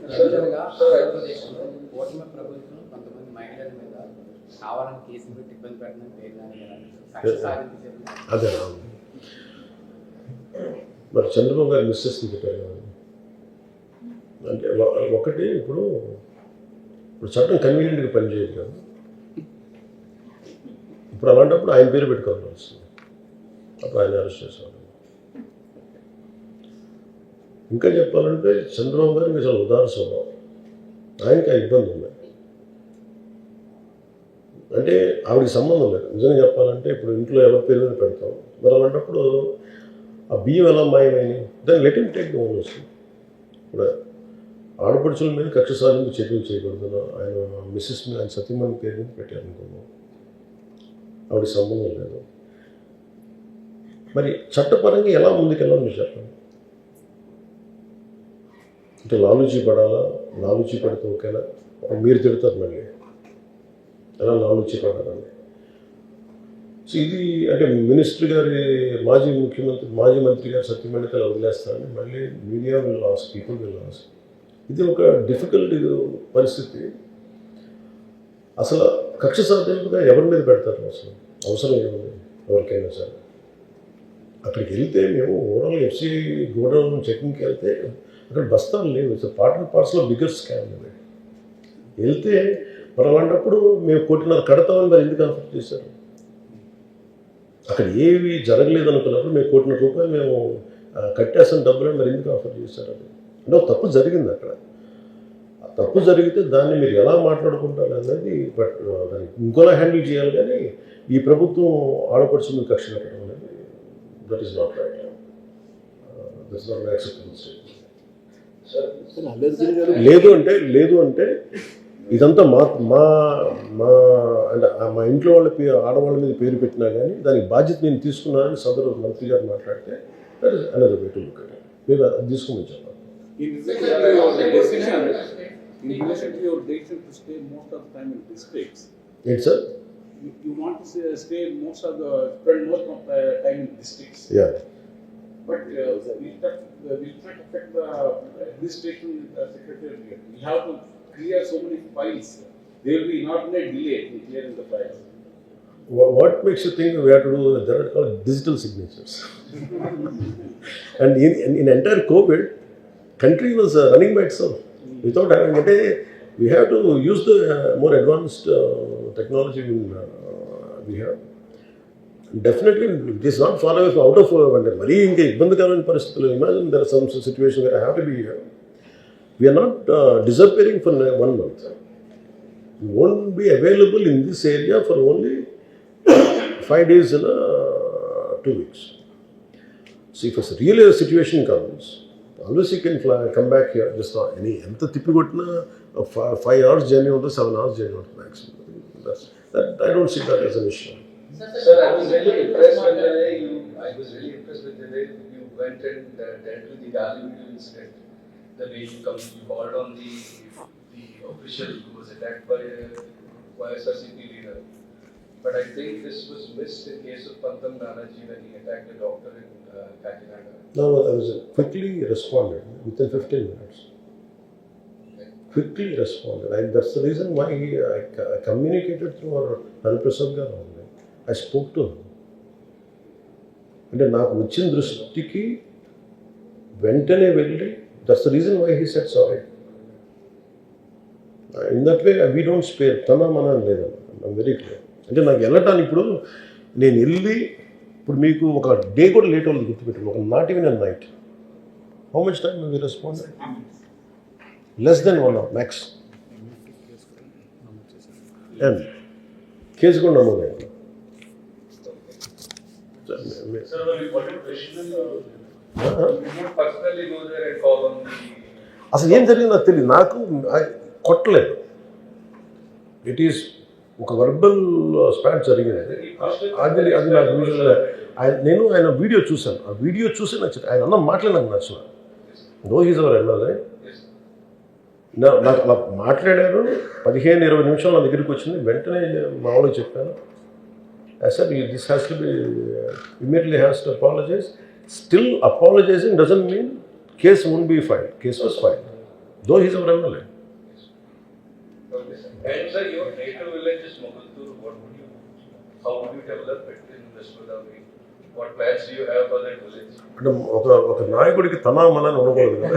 రెగ్యులర్గా ఆంధ్రప్రదేశ్లో కూటమి ప్రభుత్వం కొంతమంది మహిళల మీద కావాలని కేసులు పెట్టి ఇబ్బంది పెట్టడం పేరు కానీ కక్ష సాధింపు అదే మరి చంద్రబాబు గారు మిస్సెస్ని చెప్పారు కదా, అంటే ఒకటి ఇప్పుడు చట్టం కన్వీనియంట్గా పనిచేయదు కదా, ఇప్పుడు అలాంటప్పుడు ఆయన పేరు పెట్టుకోవాల్సి వస్తుంది, అప్పుడు ఆయన అరెస్ట్ చేసేవాళ్ళు. ఇంకా చెప్పాలంటే చంద్రబాబు గారికి చాలా ఉదార స్వభావం, ఆయనకి ఆ ఇబ్బంది ఉంది. అంటే ఆవిడకి సంబంధం లేదు. నిజంగా చెప్పాలంటే ఇప్పుడు ఇంట్లో ఎవరి పేరు మీద పెడతాం, మరి అలాంటప్పుడు ఆ బియ్యం ఎలా మాయమైంది, దాన్ని let him take the owners. ఇప్పుడు ఆడపడుచుల మీద కక్ష సాధింపు చర్యలు చేయకూడదు, ఆయన మిస్సెస్ మీద ఆయన సతీమణి పేరు మీద పెట్టారనుకున్నాం, ఆవిడకి సంబంధం లేదు. మరి చట్టపరంగా ఎలా ముందుకెళ్ళాలి మీరు చెప్పండి. అంటే లాలూచీ పడాలా, లాలూచీ పడితే ఒకేలా మీరు తిడతారు మళ్ళీ ఎలా లాలూచీ పడాలని. సో ఇది అంటే మినిస్టర్ గారి మాజీ మంత్రి గారి సత్యమణితలు వదిలేస్తారని మళ్ళీ media will lose, people will lose. ఇది ఒక డిఫికల్ట్ పరిస్థితి. అసలు కక్ష సాధింపుగా ఎవరి మీద పెడతారు, అసలు అవసరం ఏముంది ఎవరికైనా సరే. అక్కడికి వెళ్తే మేము ఓవరాల్ ఎఫ్సిఐ గోడౌన్ చెకింగ్కి వెళ్తే అక్కడ బస్తాలు లేవు. It's part and parcel of bigger scam అది. వెళ్తే మరి అలాంటప్పుడు మేము 1.5 కోటి కడతామని మరి ఎందుకు ఆఫర్ చేశారు? అక్కడ ఏవి జరగలేదు అనుకున్నప్పుడు మేము 1.5 కోటి మేము కట్టేసిన డబ్బులని మరి ఎందుకు ఆఫర్ చేశారు? అది అంటే ఒక తప్పు జరిగింది అక్కడ. ఆ తప్పు జరిగితే దాన్ని మీరు ఎలా మాట్లాడుకుంటారు అనేది, బట్ దాన్ని ఇంకోలా హ్యాండిల్ చేయాలి. కానీ ఈ ప్రభుత్వం ఆడపడుచు మీద కక్ష పెట్టడం అనేది that is not right, that is not acceptable state. లేదు అంటే ఇదంతా మా మా మా అంటే మా ఇంట్లో వాళ్ళ ఆడవాళ్ళ మీద పేరు పెట్టినా కానీ దానికి బాధ్యత నేను తీసుకున్నానని సదరు మంత్రి గారు మాట్లాడితే that is another way to look at it. మీరు అది తీసుకోమని చెప్పాలి. ఏంటి sir? You want to spend most of the time in districts. Yeah. But will that affect the administration secretariat? We have to clear so many files. There will be not a delay in clearing the files. What makes you think we have to do that? Are called digital signatures. And in entire COVID, country was running by itself without having it. We have to use the more advanced technology we have. Definitely, it is not far away from out of very ఇబ్బందికరమైన పరిస్థితులు. Imagine there are some situation where I have to be here. We are not disappearing for 1 month. We won't be available in this area for only 5 days in 2 weeks. So if a real situation comes, always you can come back here. Just not any. ఎంత తిప్పికొట్టినా 5 hours journey or 7 hours journey maximum. That I don't see that as an issue. Sir, I was really impressed with the way you went and dealt with the Gallipoli incident. The way you called on the official who was attacked by YSRCP leader. But I think this was missed in case of Pantam Nanaji when he attacked a doctor in Kakinada. No, I was quickly responded within 15 minutes. Quickly responded. That's the reason why I communicated through our Hariprasad Garu. I spoke to him. అంటే నాకు వచ్చిన దృష్టికి వెంటనే వెళ్ళి, that's the reason why he said sorry. In that way we don't spare. తన మన లేదన్న, I'm very clear. అంటే నాకు వెళ్ళటానికి ఇప్పుడు నేను వెళ్ళి ఇప్పుడు మీకు ఒక డే కూడా లేట్ అవ్వదు గుర్తుపెట్టాను. ఒక not even a night. How much time we respond? Less than 1 hour max. And case కూడా నమోదైంది. Sir, personally go there and call on the... అసలు ఏం జరిగిందో తెలియదు నాకు. కొట్టలేదు. ఇట్ ఈస్ ఒక వర్బల్ స్పాట్ జరిగింది. అది నాకు నేను ఆయన వీడియో చూశాను. ఆ వీడియో చూసి నచ్చింది. ఆయన అన్న మాటలే నాకు నచ్చిన. నో హీజ్ అవర్ ఎన్నదే నాకు అలా మాట్లాడారు. 15-20 నిమిషాలు నా దగ్గరికి వచ్చింది. వెంటనే మామూలుగా చెప్పాను. I said, this has to be, immediately has to apologize. Still apologizing doesn't mean case won't be filed. Case was filed. Though he's hour MLA. And sir, your native village is Mogaltur. How would you develop it in West Godavari? What plans do you have for that village? అంటే ఒక నాయకుడికి తనా మన అని ఉండకూడదు కదా.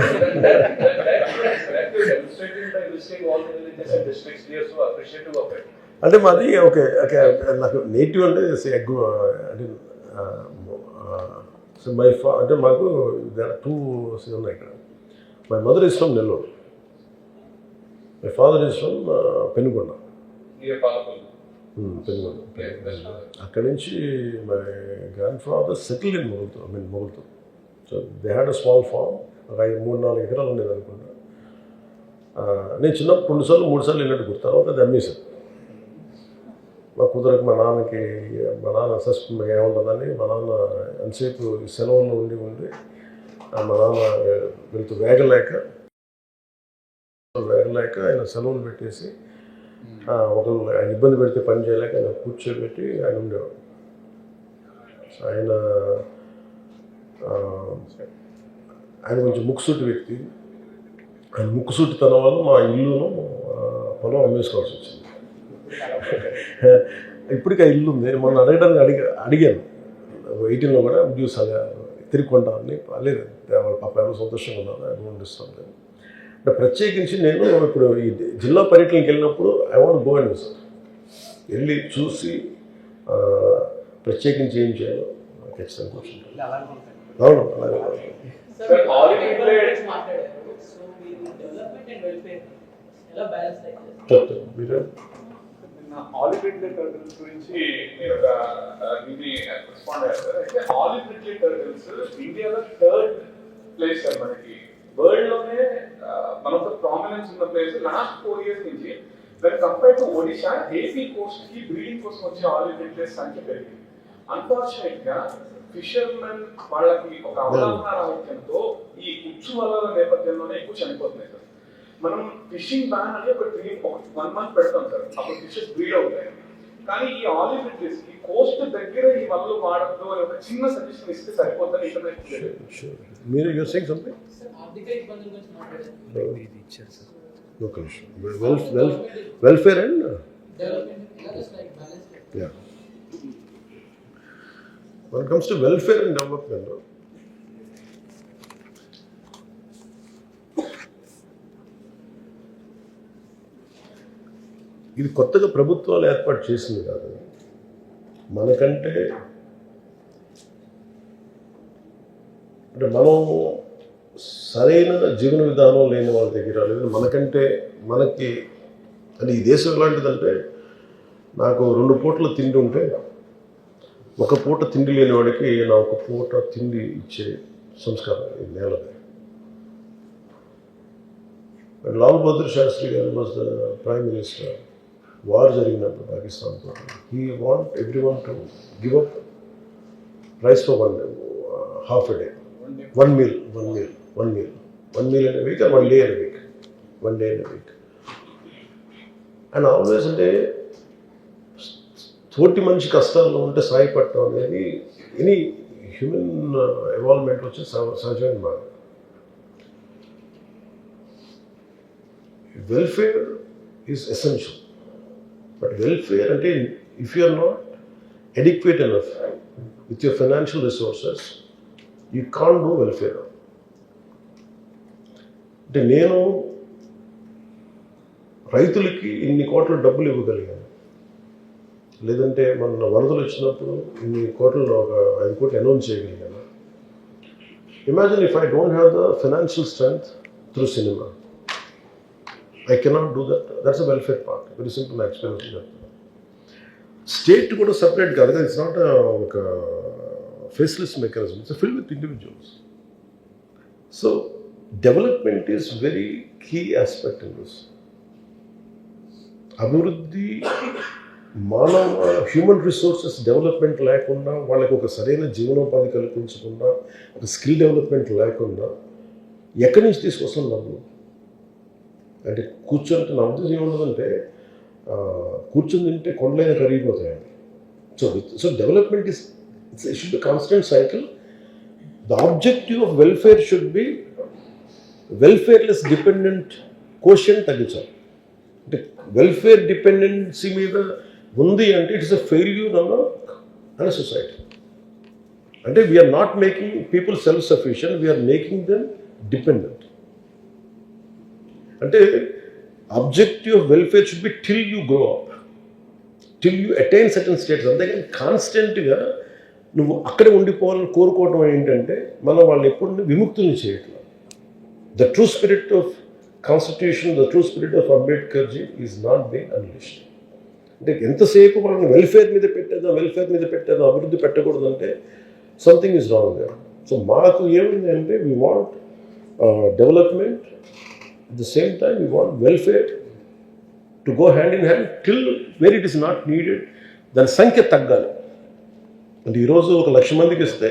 That is demonstrated by visiting all the villages and districts. We are so appreciative of it. అంటే మాది okay okay నాకు నేటివ్ అంటే అంటే సో అంటే మాకు టూ ఉన్నాయి ఇక్కడ. My mother is from Nellore, my father is from Penugonda. Near Palapalli. Penugonda. అక్కడి నుంచి my grandfather settle in Mogalthur. So they had a small farm. ఒక 3-4 ఎకరాలు ఉండేది అనుకుంటా. నేను చిన్నప్పుడు 2-3 సార్లు వెళ్ళినట్టు గుర్తు. తర్వాత అది అమ్మేశాను. మా కుదరకు మా నాన్న సస్పెండ్ ఏముంటుందని మా నాన్న ఎంతసేపు సెలవుల్లో ఉండి మా నాన్న వేగలేక ఆయన సెలవులు పెట్టేసి ఒకరు ఆయన ఇబ్బంది పెడితే పని చేయలేక ఆయన కూర్చోబెట్టి ఆయన ఉండేవాడు. ఆయన కొంచెం ముక్కుసూటి వ్యక్తి. ఆయన ముక్కుసూటితనం వల్ల మా ఇల్లును పొలం అమ్మేసుకోవాల్సి వచ్చింది. ఇప్పటికీ ఆ ఇల్లు ఉంది. మొన్న అడగడానికి అడిగాను 18లో కూడా చూసాగా తిరిగి కొంటామని. లేదు పాప ఎవరు సంతోషంగా ఉన్నారు, ఐ డోంట్ డిస్టర్బ్. అంటే ప్రత్యేకించి నేను ఇప్పుడు ఈ జిల్లా పర్యటనకి వెళ్ళినప్పుడు I want go and visit. వెళ్ళి చూసి ప్రత్యేకించి ఏం చేయాలో ఖచ్చితంగా కూర్చుంటాను. అవును అలాగే. చెప్తాను మీరు ఆలివ్ రిడ్లీ టర్టిల్స్ గురించి రెస్పాండ్ అయ్యారు. అయితే ఆలివ్ రిడ్లీ టర్టిల్స్ ఇండియాలో 3rd ప్లేస్ సార్ మనకి. వరల్డ్ లోనే వన్ ఆఫ్ ద ప్రామినెన్స్ ఉన్న ప్లేస్. లాస్ట్ 4 years నుంచి when compare to Odisha, AP Coast కి బ్రీడింగ్ కోసం వచ్చే ఆలివ్ రిడ్లీస్ సంఖ్య పెరిగింది. అన్ఫార్చునేట్ గా ఫిషర్మెన్ వాళ్ళకి ఒక అవగాహన రాహిత్యంతో ఈ ఉచ్చు వలల నేపథ్యంలోనే ఎక్కువ చనిపోతున్నాయి సార్. మనం ఫిషింగ్ బ్యాన్ అని ఒక 1 month పెడతాం సార్, అప్పుడు ఫిషెస్ బ్రీడ్ అవుతాయి. కానీ ఈ ఆలివ్ రిడ్లీస్ కి కోస్ట్ దగ్గర ఈ వలలు వాడద్దు అని ఒక చిన్న సజెషన్ ఇస్తే సరిపోతుంది. మీరు you're saying something? Welfare and when it comes to welfare and development, ఇది కొత్తగా ప్రభుత్వాలు ఏర్పాటు చేసింది కాదు. మనకంటే అంటే మనం సరైన జీవన విధానం లేని వాళ్ళ దగ్గర, లేదా మనకి అంటే ఈ దేశం ఎలాంటిదంటే, నాకు 2 పూటల తిండి ఉంటే 1 పూట తిండి లేని వాడికి నా 1 పూట తిండి ఇచ్చే సంస్కారం ఈ నేలది. లాల్ బహదూర్ శాస్త్రి గారు was the prime minister. War జరిగినప్పుడు పాకిస్తాన్తో, he want everyone to give up rice for half a day, one meal in a week or 1 day in a week, 1 day in a week. And always అంటే తోటి మనిషి కష్టాల్లో ఉంటే సాయపడటం అనేది any human evolvement వచ్చే సహజమైన మాట. Welfare is essential. But welfare అంటే if you are not adequate enough with your financial resources, you can't do welfare. అంటే నేను రైతులకి ఇన్ని కోట్ల డబ్బులు ఇవ్వగలిగాను, లేదంటే మన వరదలు వచ్చినప్పుడు ఇన్ని కోట్లలో ఒక 5 కోట్లు అనౌన్స్ చేయగలిగాను. Imagine if I don't have the financial strength through cinema, I cannot do that. That's a welfare part. Very simple experience చెప్తాను. స్టేట్ కూడా సపరేట్ కాదు, ఇట్స్ నాట్ ఒక faceless mechanism, it's filled with individuals. So development is very key aspect in this. అభివృద్ధి, మానవ human resources development లేకుండా, వాళ్ళకి ఒక సరైన జీవనోపాధి కల్పించకుండా, ఒక స్కిల్ డెవలప్మెంట్ లేకుండా ఎక్కడి నుంచి తీసుకొస్తాం డబ్బులు? అంటే కూర్చొని నా ఉద్దేశం ఏమున్నదంటే, కూర్చొని తింటే కొండలైన కరిగిపోతాయండి. So development is should be constant cycle. The objective of welfare should be welfare less dependent కోషియన్ తగ్గించాలి. అంటే వెల్ఫేర్ డిపెండెన్సీ మీద ఉంది అంటే ఇట్స్ అ ఫెయిల్యూర్ అన్న సొసైటీ. అంటే we are not making people self sufficient, we are making them dependent. అంటే objective of welfare should be till you grow up, till you attain certain states. అంతేగాని కాన్స్టెంట్గా నువ్వు అక్కడే ఉండిపోవాలని కోరుకోవడం ఏంటంటే మనం వాళ్ళు ఎప్పుడు విముక్తుల్ని చేయట్లేదు. The true spirit of constitution, the true spirit of అంబేద్కర్జీ is not been అన్లిష్డ్. అంటే ఎంతసేపు వాళ్ళని వెల్ఫేర్ మీద పెట్టేదో అభివృద్ధి పెట్టకూడదంటే something is wrong there. So మాకు ఏముంది అంటే we want development, at the same time we want welfare to go hand in hand till wear it is not needed. దాని సంఖ్య తగ్గాలి. అంటే ఈరోజు 1,00,000 మందికి ఇస్తే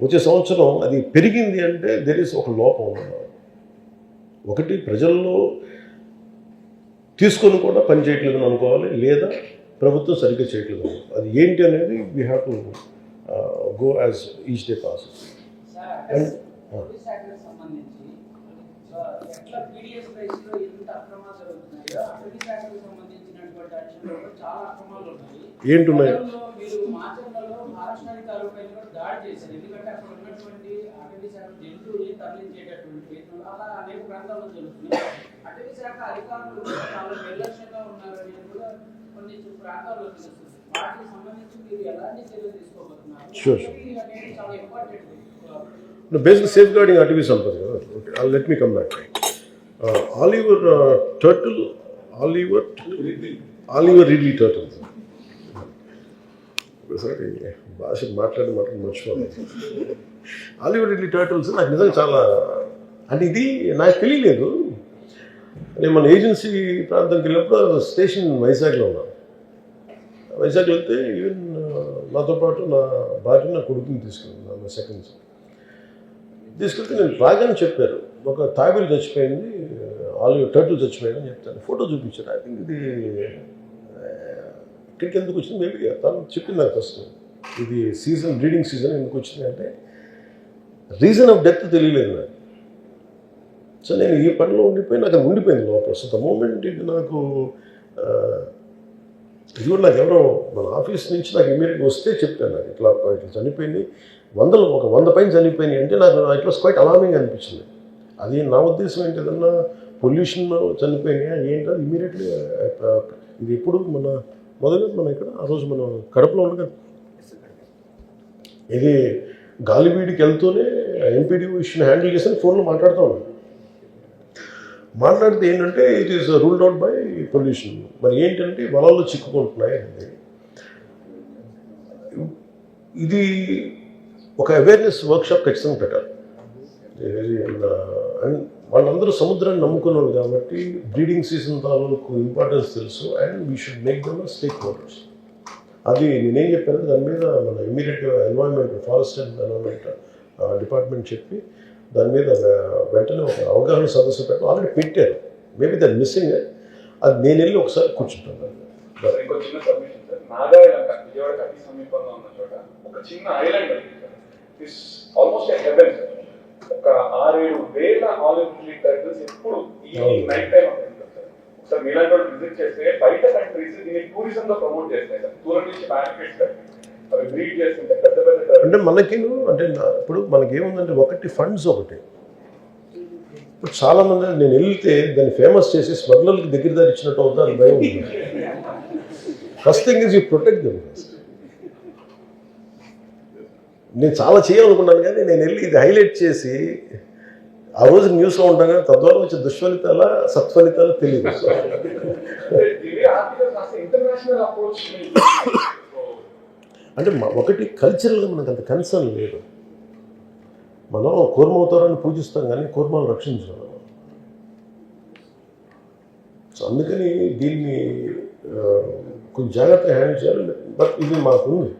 వచ్చే సంవత్సరం అది పెరిగింది అంటే దెర్ ఈస్ ఒక లోపం ఉన్నది. ఒకటి ప్రజల్లో తీసుకొని కూడా పని చేయట్లేదని అనుకోవాలి, లేదా ప్రభుత్వం సరిగ్గా చేయట్లేదు. అది ఏంటి అనేది we have to go as each day pass. And ఏంటున్నాయి Sure. No, basically safeguarding అటవీ సంపద కదా. Okay, let me come back. Oliver Ridley Turtle. ఒకసారి భాష మాట్లాడి మర్చిపోవాలి. ఆలివర్ రిడ్లీ టర్టిల్స్ నాకు నిజంగా చాలా, అంటే ఇది నాకు తెలియలేదు. నేను మన ఏజెన్సీ ప్రాంతానికి వెళ్ళినప్పుడు స్టేషన్ వైజాగ్లో ఉన్నాను. వైజాగ్లో వెళ్తే ఈవెన్ నాతో పాటు నా భార్య నా కొడుకుని తీసుకెళ్ళాను, నా సెకండ్ తీసుకెళ్తే నేను రాగానే చెప్పారు ఒక తాబేలు చచ్చిపోయింది, ఆలివర్ టర్టిల్ చచ్చిపోయింది అని చెప్తాను. ఫోటో చూపించారు. ఐ థింక్ ఇది ఇక్కడికి ఎందుకు వచ్చింది మేబీ తను చెప్పింది నాకు ఫస్ట్. ఇది సీజన్, బ్రీడింగ్ సీజన్ ఎందుకు వచ్చింది అంటే రీజన్ ఆఫ్ డెత్ తెలియలేదు నాకు. సో నేను ఈ పనిలో ఉండిపోయి నాకు అది ఉండిపోయింది లోపల. సో ద మూమెంట్ ఇది నాకు ఇది కూడా నాకు ఎవరో మన ఆఫీస్ నుంచి నాకు ఇమీడియట్గా వస్తే చెప్తాను నాకు ఇట్లా చనిపోయింది, 100 పైన చనిపోయినాయి అంటే నాకు ఇట్ వాస్ క్వైట్ అలార్మింగ్ అనిపించింది. అది నా ఉద్దేశం ఏంటి, ఏదన్నా పొల్యూషన్ చనిపోయినాయా ఏంటో ఇమీడియట్లీ. ఇది ఎప్పుడు మొదలు ఇక్కడ ఆ రోజు మనం కడపలో ఉండగా ఇది గాలివీడికి వెళ్తూనే ఎంపీడీ ఇష్యూని హ్యాండిల్ చేసి ఫోన్లో మాట్లాడుతూ ఉన్నాను. మాట్లాడితే ఏంటంటే it is ruled out by pollution. మరి ఏంటంటే వలల్లో చిక్కుకుంటున్నాయి అనేది. ఇది ఒక అవేర్నెస్ వర్క్షాప్ ఖచ్చితంగా పెట్టాలి. అండ్ వాళ్ళందరూ సముద్రాన్ని నమ్ముకున్నారు కాబట్టి బ్రీడింగ్ సీజన్ తాలూకు ఇంపార్టెన్స్ తెలుసు. And we should make them stake holders. అది నేనేం చెప్పాను దాని మీద మన immediate environment, forest and environment department చెప్పి దాని మీద వెంటనే ఒక అవగాహన సదస్సు పెట్టడం ఆల్రెడీ పెట్టారు. Maybe that missing. అది నేను వెళ్ళి ఒకసారి కూర్చుంటాను. ఇంకో చిన్న సబ్మిషన్ సార్, నాగాలంక విజయవాడ అతి సమీపంలో ఉన్న చోట ఒక చిన్న ఐలాండ్ ఇస్ ఆల్మోస్ట్ హెవెన్. ఒక 6-7 వేల ఆలివ్ రిడ్లీ టర్టిల్స్ ఎప్పుడు ఈవినింగ్ నైట్ టైం అక్కడ ఉంటుంది సార్. ఒకసారి మీలాంటి వాళ్ళు విజిట్ చేస్తే బయట కంట్రీస్ దీన్ని టూరిజం గా ప్రమోట్ చేస్తాయి సార్. దూరం నుంచి బ్యారికేడ్స్ కట్టి అవి బ్రీడ్ చేస్తుంటే పెద్ద పెద్ద అంటే మనకి అంటే ఇప్పుడు మనకి ఏముందంటే ఒకటి ఫండ్స్, ఒకటి ఇప్పుడు చాలామంది నేను వెళ్తే దాన్ని ఫేమస్ చేసి స్మగ్లర్కి దగ్గర దారి ఇచ్చినట్టు అవుతుంది భయం ఉంది. First thing is you protect them. నేను చాలా చేయాలనుకున్నాను కానీ నేను వెళ్ళి ఇది హైలైట్ చేసి ఆ రోజు న్యూస్లో ఉంటాను, తద్వారా వచ్చే దుష్ఫలితాల సత్ఫలితాలు తెలియదు. అంటే ఒకటి కల్చరల్గా మనకు అంత కన్సర్న్ లేదు. మనం కూర్మవతారాన్ని పూజిస్తాం కానీ కూర్మాలు రక్షించడం. సో అందుకని దీన్ని కొంచెం జాగ్రత్తగా హ్యాండిల్ చేయాలి. బట్ ఇది మాకుంది.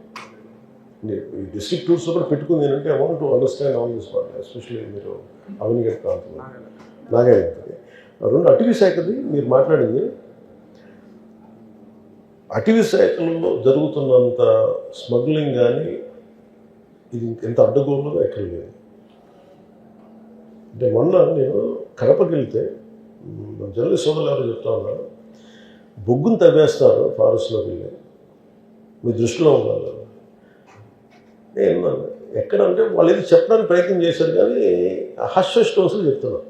ఈ డిస్ట్రిక్ట్ టూర్స్ కూడా పెట్టుకుంది ఏంటంటే I want to understand all this part, especially మీరు అవనిగడ్డ ప్రాంతం నాగాలంకది. రెండు అటవీ శాఖది మీరు మాట్లాడింది. అటవీ శాఖలో జరుగుతున్నంత స్మగ్లింగ్ కానీ ఇది ఎంత అడ్డగోలుగా ఎక్కడ లేదు. అంటే మొన్న నేను కడపకి వెళ్తే జర్నలిస్ట్ సోదరులు ఎవరు చెప్తా ఉన్నారు, బొగ్గును తవ్వేస్తారు ఫారెస్ట్లోకి వెళ్ళి, మీ దృష్టిలో ఉన్నారు. నేను ఎక్కడంటే వాళ్ళు ఏది చెప్పడానికి ప్రయత్నం చేశారు కానీ హష్ టోన్స్లో చెప్తున్నారు.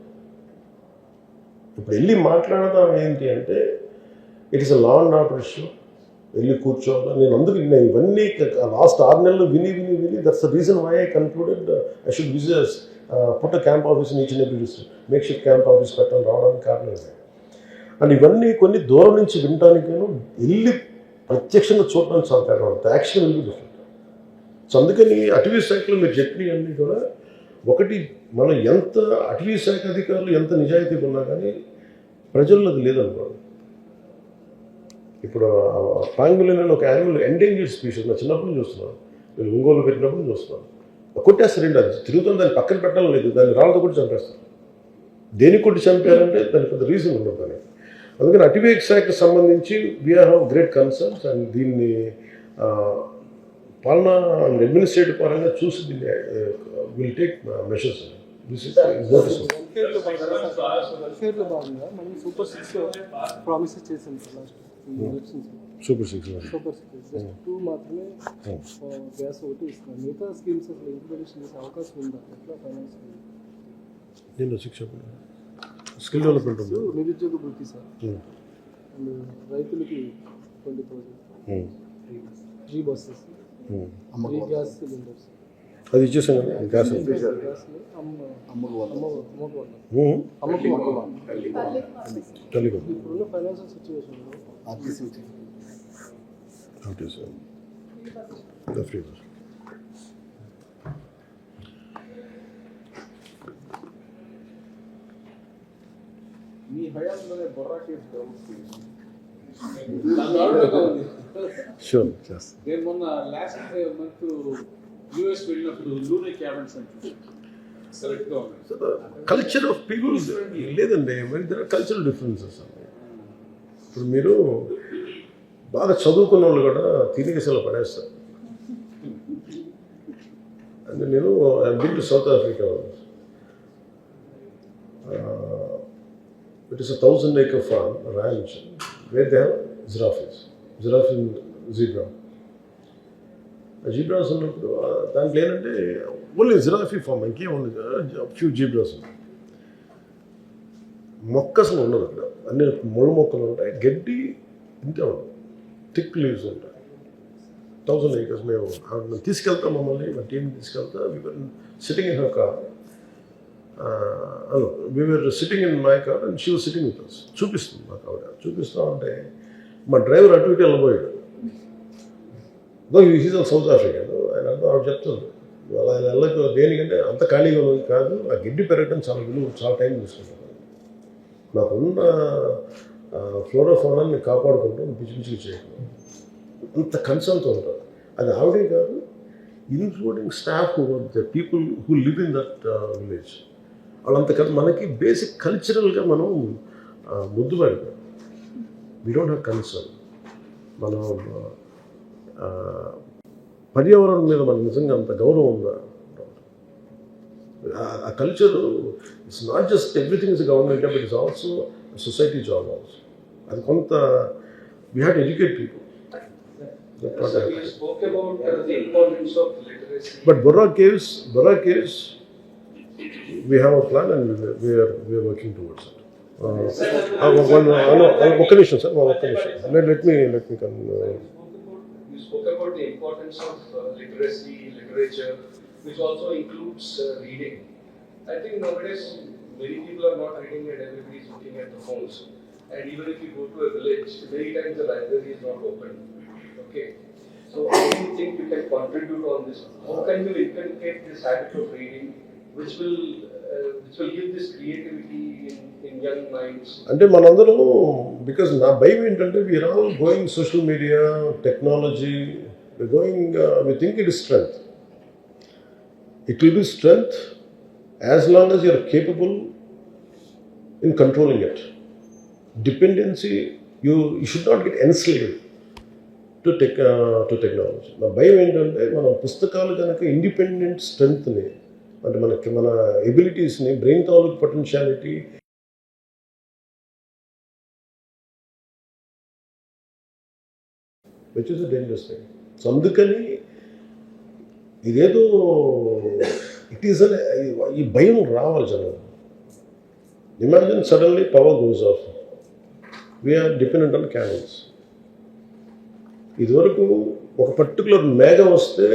ఇప్పుడు వెళ్ళి మాట్లాడదాం ఏంటి అంటే it is a law and order issue, వెళ్ళి కూర్చోవాలి. నేను అందుకు ఇవన్నీ లాస్ట్ 6 నెలలు విని that's the reason why I concluded I should visit put camp office in each and every district, makeshift camp office పెట్టాలి రావడానికి కారణం ఇదే. అండ్ ఇవన్నీ కొన్ని దూరం నుంచి వినటానికేను వెళ్ళి ప్రత్యక్షంగా చూడడానికి చాలా తేడా ఉంటుంది. Action will be different. So అందుకని అటవీ శాఖలో మీరు చెప్పినవన్నీ కూడా ఒకటి, మనం ఎంత అటవీ శాఖ అధికారులు ఎంత నిజాయితీగా ఉన్నా కానీ ప్రజల్లో అది లేదనుకోండి. ఇప్పుడు పాంగులిన్ ఒక యానిమల్ ఎండేంజర్డ్ స్పీషీస్ నా చిన్నప్పుడు చూస్తున్నాను, నేను ఒంగోలు పెట్టినప్పుడు చూస్తున్నాను. కొట్టేస్తారండి, అది తిరుగుతుంది, దాన్ని పక్కన పెట్టడం లేదు, దాన్ని రాళ్ళతో కూడా చంపేస్తారు. దేనికి కొట్టి చంపారంటే దానికి పెద్ద రీజన్ ఉండదు దానికి. అందుకని అటవీ శాఖకు సంబంధించి we are have great concerns and దీన్ని పాలనా అండ్ అడ్మినిస్ట్రేటివ్ పరంగా చూసి దీన్ని will take measures. This is వెల్ఫేర్లో భాగంగా మనం సూపర్ 6 ప్రామిసెస్ చేసాం sir last elections. Super 6 just 2 మాత్రమే గ్యాస్ ఒకటి ఇస్తున్నాం. మిగతా స్కీమ్స్ అసలు ఇంప్లిమెంటేషన్ చేసే అవకాశం ఉందా? ఎట్లా ఫైనాన్స్ నేను 6 స్కిల్ డెవలప్మెంట్ ఉంది, నిరుద్యోగ వృత్తి సార్, అండ్ రైతులకి 20,000 free buses, free gas cylinders అది ఇచ్చేసాం కదా. గ్యాస్ ఇప్పుడున్న ఫైనాన్షియల్ సిచ్యువేషన్లో ఫ్రీ మీ హయాంలోనే బొర్రా కేసు డెవలప్ షూర్ చేస్తాం. నేను మొన్న లాస్ట్ మంత్ యూఎస్ వెళ్ళినప్పుడు లూనే క్యాబిన్ సెంటర్ సెలెక్ట్గా ఉన్నాయి. కల్చర్ ఆఫ్ పీపుల్ లేదండి, మరి దర్ ఆర్ కల్చరల్ డిఫరెన్సెస్ అండి. ఇప్పుడు మీరు బాగా చదువుకున్న వాళ్ళు కూడా తిరిగేసేలా పడేస్తారు. అంటే నేను been to south Africa. It is a 1,000-acre farm, a ranch, where they have giraffes in zebra. Zebras ఉన్నప్పుడు దాంట్లో ఏంటంటే ఓన్లీ జిరాఫీ ఫామ్, ఇంకేముంది, ఫ్యూ జీబ్రాస్ ఉన్నాయి. మొక్క అసలు ఉండదు అక్కడ, అన్ని ముళ్ళు మొక్కలు ఉంటాయి, గడ్డి ఇంతే ఉండదు, థిక్ లీవ్స్ ఉంటాయి. 1,000 acres మేము తీసుకెళ్తాం, మమ్మల్ని మా టీం తీసుకెళ్తా. Sitting in her car, we were sitting in my car and she was sitting with us. చూపిస్తుంది మాకు ఆవిడ. చూపిస్తూ ఉంటే మా డ్రైవర్ అటు ఇటు వెళ్ళబోయాడు. ఈజ్ సౌత్ ఆఫ్రికా, ఆయన అర్థం ఆవిడ చెప్తుంది అలా వెళ్ళకు, దేనికంటే అంత ఖాళీగా ఉన్నది కాదు, ఆ గడ్డి పెరగడం చాలా విలువ, చాలా టైం తీసుకుంటాను. నాకున్న ఫ్లోరోఫోనాన్ని కాపాడుకుంటూ పిచ్చి పిచ్చిగా చేయడం అంత కన్సర్న్తో ఉంటారు. అది ఆవిడే కాదు, including staff, the people who live in that village, వాళ్ళంత కదా. మనకి బేసిక్ కల్చరల్గా మనం ముద్దుపడిపోయాం. We don't have concern. మనం పర్యావరణం మీద మనకు నిజంగా అంత గౌరవం ఉందా? ఆ culture it's not just everything is government job, it is also society job also. అది కొంత we have to educate people. But Borra caves, we have a plan and we are working towards it. ఒక్క నిమిషం sir, ఒక్క నిమిషం. Let me come. You spoke about the importance of literacy, literature, which also includes reading. I think nowadays many people are not reading and everybody is looking at the phones. And even if you go to a village, many times the library is not open. Okay. So how do you think you can contribute on this? How can you inculcate this habit of reading, which will give this creativity in young minds? అంటే మనందరం, because నా భయం ఏంటంటే we are all going social media, technology, going, we think it is strength. It will be strength as long as you are capable in controlling it. Dependency, you should not get enslaved to technology. నా భయం ఏంటంటే మనం పుస్తకాలు కనుక independent స్ట్రెంగ్త్ని అంటే మన ఎబిలిటీస్ని, బ్రెయిన్ తాలూకు potentiality which is a dangerous thing. So అందుకని ఇదేదో ఇట్ ఈస్ ఈ భయం రావాలి జనం. Imagine suddenly power goes off, we are dependent on canals. ఇదివరకు ఒక పర్టికులర్ మేఘం వస్తే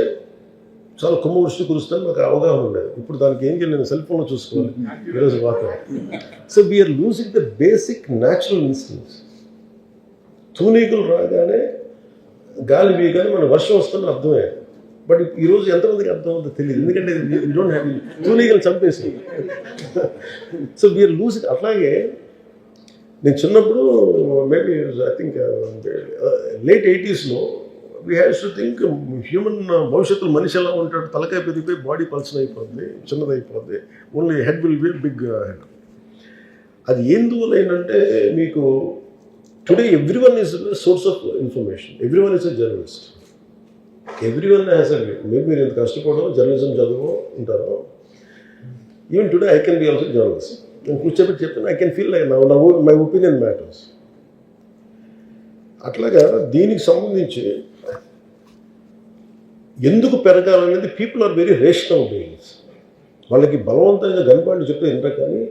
చాలా కుమ్మవృష్టి కురుస్తాను నాకు అవగాహన ఉండేది. ఇప్పుడు దానికి ఏం చేయలేదు, సెల్ ఫోన్లో చూసుకోవాలి ఈరోజు వాతావరణం. So we are losing the basic natural instincts. తూనీకులు రాగానే గాలి వీయగానే మన వర్షం వస్తుందని అర్థమే. బట్ ఈరోజు ఎంతమందికి అర్థం అవుతుందో తెలియదు, ఎందుకంటే యూ డోంట్ హ్యావ్ తూనీగలు చంపేసి. So we are losing. అట్లాగే నేను చిన్నప్పుడు maybe I think late 80s we has to think human భవిష్యత్తులో మనిషి ఎలా ఉంటాడు, తలకాయ పెరిగిపోయి బాడీ పల్సన్ అయిపోద్ది, చిన్నదైపోద్ది, only head will be big head. అది ఎందువల్ల ఏంటంటే మీకు today everyone is source of information, everyone is a journalist, everyone has a maybe మీరు ఎంత కష్టపడో జర్నలిజం చదువు ఉంటారో. Even today I can be also journalist. నేను కూర్చోబెట్టి చెప్తాను, I can feel like my opinion matters. అట్లాగా దీనికి సంబంధించి ఎందుకు పెరగాలనేది people are very rational beings. వాళ్ళకి బలవంతంగా గన్పాయింట్ చెప్తే వింటారు, కానీ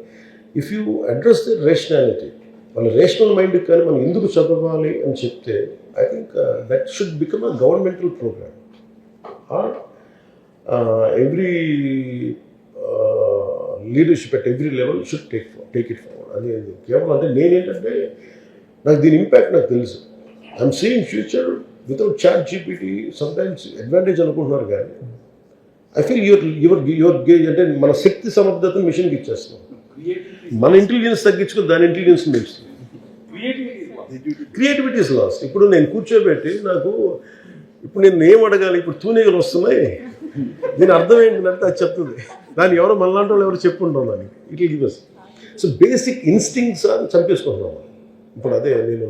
if you address the rationality, వాళ్ళ రేషనల్ మైండ్కి కానీ మనం ఎందుకు చదవాలి అని చెప్తే I think that should become a governmental program or every leadership at every level should take it forward. అది కేవలం అంటే నేనేంటంటే నాకు దీని ఇంపాక్ట్ నాకు తెలుసు. I'm seeing future without chat GPT sometimes advantage అనుకుంటున్నారు, కానీ ఐ ఫీల్ యువర్ అంటే మన శక్తి సమర్థతను మిషన్కి ఇచ్చేస్తున్నాం. మన ఇంటెలిజెన్స్ తగ్గించుకుని దాని ఇంటెలిజెన్స్ పెంచుతుంది. Creativity is last. ఇప్పుడు నేను కూర్చోబెట్టి నాకు ఇప్పుడు నేను ఏం అడగాలి, ఇప్పుడు తూనీగలు వస్తున్నాయి, దీని అర్థం ఏంటంటే అది చెప్తుంది. దాన్ని ఎవరో మనలాంటి వాళ్ళు ఎవరు చెప్పుకుంటాం దానికి, it will give us. So basic instincts అని చంపేసుకుంటున్నాం. ఇప్పుడు అదే నేను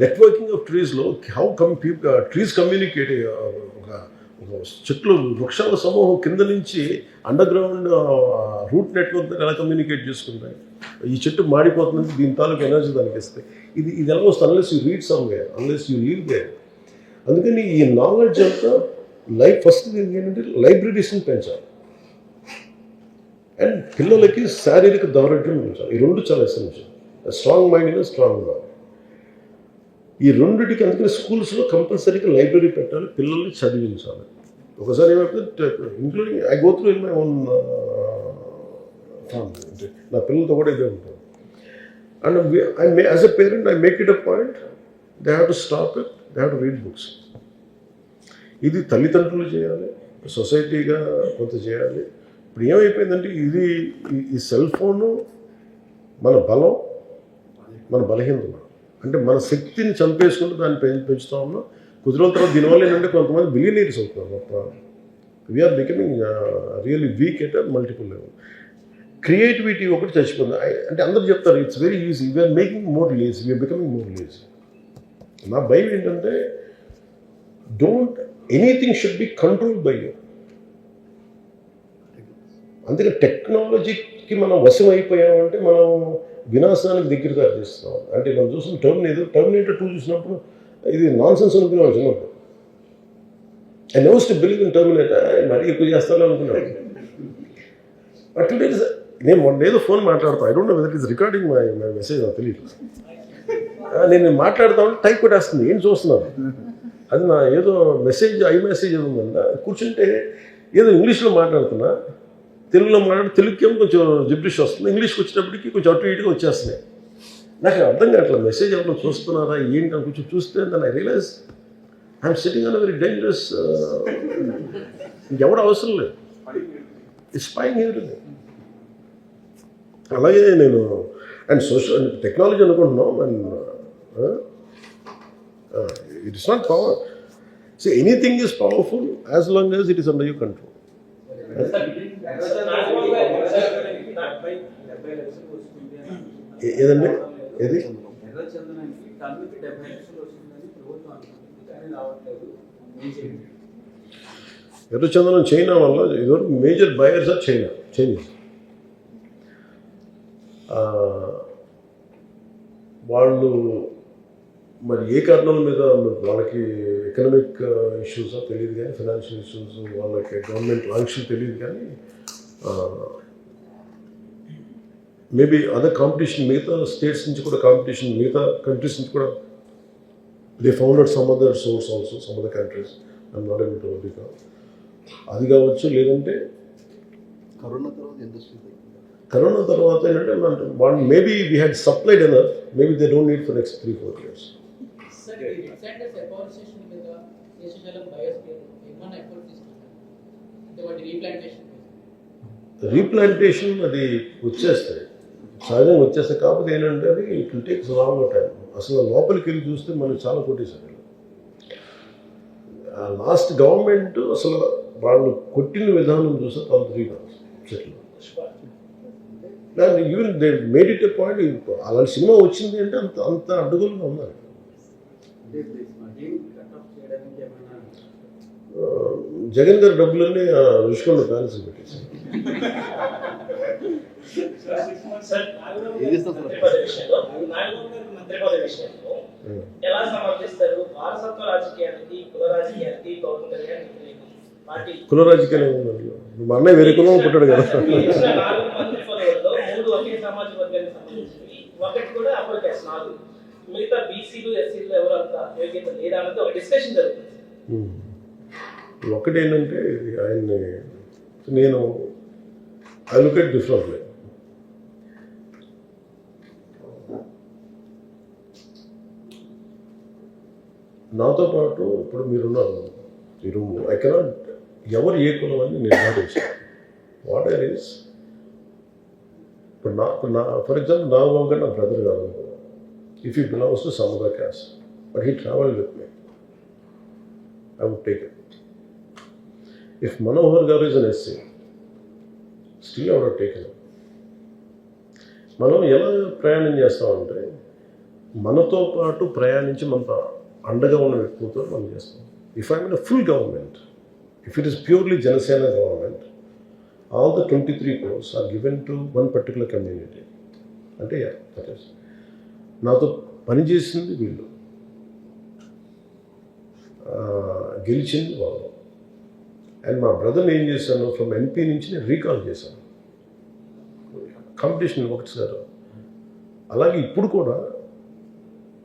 నెట్వర్కింగ్ ఆఫ్ ట్రీస్లో హౌ కమ్ ట్రీస్ కమ్యూనికేట్, ఒక చెట్లు వృక్షాల సమూహం కింద నుంచి అండర్ గ్రౌండ్ రూట్ నెట్వర్క్ ఎలా కమ్యూనికేట్ చేసుకుంటాయి. ఈ చెట్టు మాడిపోతుంది, దీని తాలూకు ఎనర్జీ దానికి ఇస్తే ఇది ఎలా వస్తుంది, unless you read somewhere, unless you leave there. అందుకని ఈ నాలెడ్జ్ అంతా ఫస్ట్ ఏంటంటే లైబ్రరీస్ని పెంచాలి, అండ్ పిల్లలకి శారీరక దౌర్బల్యం పెంచాలి. ఈ రెండు చాలా essential. Strong mind strong body. ఈ రెండింటికి అందుకని స్కూల్స్లో కంపల్సరీగా లైబ్రరీ పెట్టాలి, పిల్లల్ని చదివించాలి. ఒకసారి ఏమైపోతే including I go through in my own family, నా పిల్లలతో కూడా ఇదే ఉంటుంది. And as a parent I make it a point, they have to stop it, they have to read books. ఇది తల్లిదండ్రులు చేయాలి, సొసైటీగా కొంత చేయాలి. ఇప్పుడు ఏమైపోయిందంటే ఈ సెల్ ఫోను మన బలం, మన బలహీనత. అంటే మన శక్తిని చంపేసుకుంటూ దాన్ని పెంచుతూ ఉన్నాం. కుదిరిన తర్వాత దీనివల్ల ఏంటంటే కొంతమంది బిలియనీర్స్ అవుతున్నారు. We are becoming really weak at multiple level. Creativity ఒకటి చచ్చిపోతుంది. అంటే అందరూ చెప్తారు it's very easy, we are making more lazy, we are becoming more lazy. నా భయం ఏంటంటే anything should be control by you. అందుకే టెక్నాలజీకి మనం వశం అయిపోయామంటే మనం వినాశానికి దగ్గరగా చేస్తున్నాం. అంటే మనం చూసిన టర్మినేటర్ 2 చూసినప్పుడు ఇది నాన్ సెన్స్ అనుకున్నాం చిన్నప్పుడు. I knows to believe in Terminator, మరీ ఎక్కువ చేస్తాను అనుకున్నాను. బట్ టుడే నేను మొన్న ఏదో ఫోన్ మాట్లాడతాను, I don't know whether it is recording my message, నాకు తెలియదు. నేను మాట్లాడుతా ఉంటే టైప్ కొట్టేస్తుంది, ఏం చూస్తున్నాను. అది నా ఏదో మెసేజ్ మెసేజ్ ఏదో ఉందన్న, కూర్చుంటే ఏదో ఇంగ్లీష్లో మాట్లాడుతున్నా, తెలుగులో తెలుగుకేమో కొంచెం జిబ్రిష్ వస్తుంది, ఇంగ్లీష్కి వచ్చేటప్పటికి కొంచెం అటు ఇటుగా వచ్చేస్తున్నాయి. నాకు అర్థం కావట్లేదు, మెసేజ్ ఎవరైనా చూస్తున్నారా ఏంటి అని కొంచెం చూస్తే దాన్ని I realize I'm sitting on very dangerous. ఇంకెవడ అవసరం లేదు, ఇట్స్ స్పైయింగ్ ఎవ్రీథింగ్. అలాగే నేను అండ్ సోషల్ టెక్నాలజీ అనుకుంటున్నాం, and it is not power. So anything is powerful as long as it is under your control. ఏదండి ఏది ఎర్రచందనం చైనా వల్ల ఇదివరకు మేజర్ బయర్స్ ఆర్ చైనీస్. వాళ్ళు మరి ఏ కారణాల మీద వాళ్ళకి ఎకనామిక్ ఇష్యూస్ తెలియదు కానీ, ఫైనాన్షియల్ ఇష్యూస్, వాళ్ళకి గవర్నమెంట్ ఆంక్షలు తెలియదు కానీ మేబీ అదర్ కాంపిటీషన్ మిగతా స్టేట్స్ నుంచి కూడా కాంపిటీషన్, మిగతా కంట్రీస్ నుంచి కూడా they founded some other source also, some other countries. I'm not able to recall. అది కావచ్చు, లేదంటే కరోనా తర్వాత ఏంటంటే వాళ్ళు maybe we had supplied enough, maybe they don't need for next 3-4 years. Replantation అది వచ్చేస్తాయి, సహజంగా వచ్చేస్తాయి. కాకపోతే ఏంటంటే అది it will take long time. అసలు లోపలికి వెళ్ళి చూస్తే మనకి చాలా కొట్టేశారు. లాస్ట్ గవర్నమెంట్ అసలు వాళ్ళు కొట్టిన విధానం చూస్తే తను 3 months settle. Even they made it a point, అలాంటి సినిమా వచ్చింది అంటే అంత అడ్డుగోలుగా ఉన్నారు. జగన్ గారి డబ్బులన్నీ రుషికొండ ప్యాలెస్ పెట్టేసి ఎలా సమర్థిస్తారు? వారసత్వ రాజకీయానికి, కుల రాజకీయానికి పవన్ కళ్యాణ్ కుల రాజకీయాలు ఏముందండి? మా అన్నయ్య వేరే కులం పుట్టాడు కదా. 4 మంత్రి పదవుల్లో 3 ఒకే సామాజిక వర్గానికి సంబంధించినవి, ఒకటి కూడా అప్పర్ క్యాస్ట్ 4. మిగతా బీసీలు, ఎస్సీలు ఎవరు అంత యోగ్యత లేదా అన్నది ఒక డిస్కషన్ జరుగుతుంది. ఒకటి ఏంటంటే ఆయన్ని నేను ఐ లుక్ ఎట్ డిఫరెంట్లీ. నాతో పాటు ఇప్పుడు మీరున్నారు, మీరు ఐ కెనాట్ ఎవరు ఏ కులం అని నిర్ధారించారు. వాట్ ఐర్ ఈస్ ఇప్పుడు నా ఫర్ ఎగ్జాంపుల్ నా బాబు నా బ్రదర్ కాదు. If he belongs to some other caste but he travel with me, I would take it. If Manohar garu is an SC, still I would take it. మనం ఎలా ప్రయాణం చేస్తామంటే మనతో పాటు ప్రయాణించి మనతో అండగా ఉన్న వ్యక్తులతో మనం చేస్తాం. If I mean full government, if it is purely Janasena government, all the 23 crores are given to one particular community. అంటే దట్ ఈస్ నాతో పనిచేసింది వీళ్ళు, గెలిచింది వాళ్ళు. అండ్ మా బ్రదర్ని ఏం చేశాను, ఫ్రమ్ ఎంపీ నుంచి నేను రీకాల్ చేశాను. కాంపిటీషన్ ఒకటిసారి. అలాగే ఇప్పుడు కూడా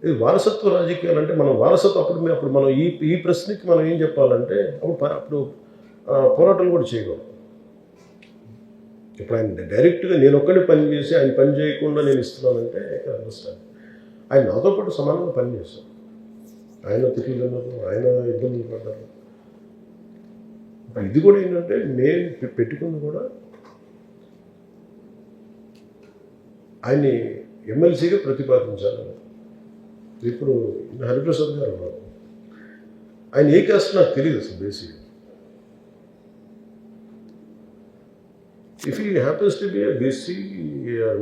ఇది వారసత్వ రాజకీయాలు అంటే మనం వారసత్వం అప్పుడు మనం ఈ ప్రశ్నకి మనం ఏం చెప్పాలంటే అప్పుడు పోరాటాలు కూడా చేయగలం. ఇప్పుడు ఆయన డైరెక్ట్గా నేను ఒక్కడే పని చేసి ఆయన పని చేయకుండా నేను ఇస్తున్నానంటే అండర్స్టాండ్. ఆయన నాతో పాటు సమానంగా పనిచేస్తాను. ఆయన తిట్లు తిన్నారు, ఆయన ఇబ్బందులు పడ్డారు. ఇది కూడా ఏంటంటే నేను పెట్టుకుంది కూడా ఆయన్ని ఎమ్మెల్సీగా ప్రతిపాదించాలని. ఇప్పుడు హరిప్రసాద్ గారు ఉన్నారు, ఆయన ఏ కాస్ట్ నాకు తెలియదు అసలు basic. If he happens to be BC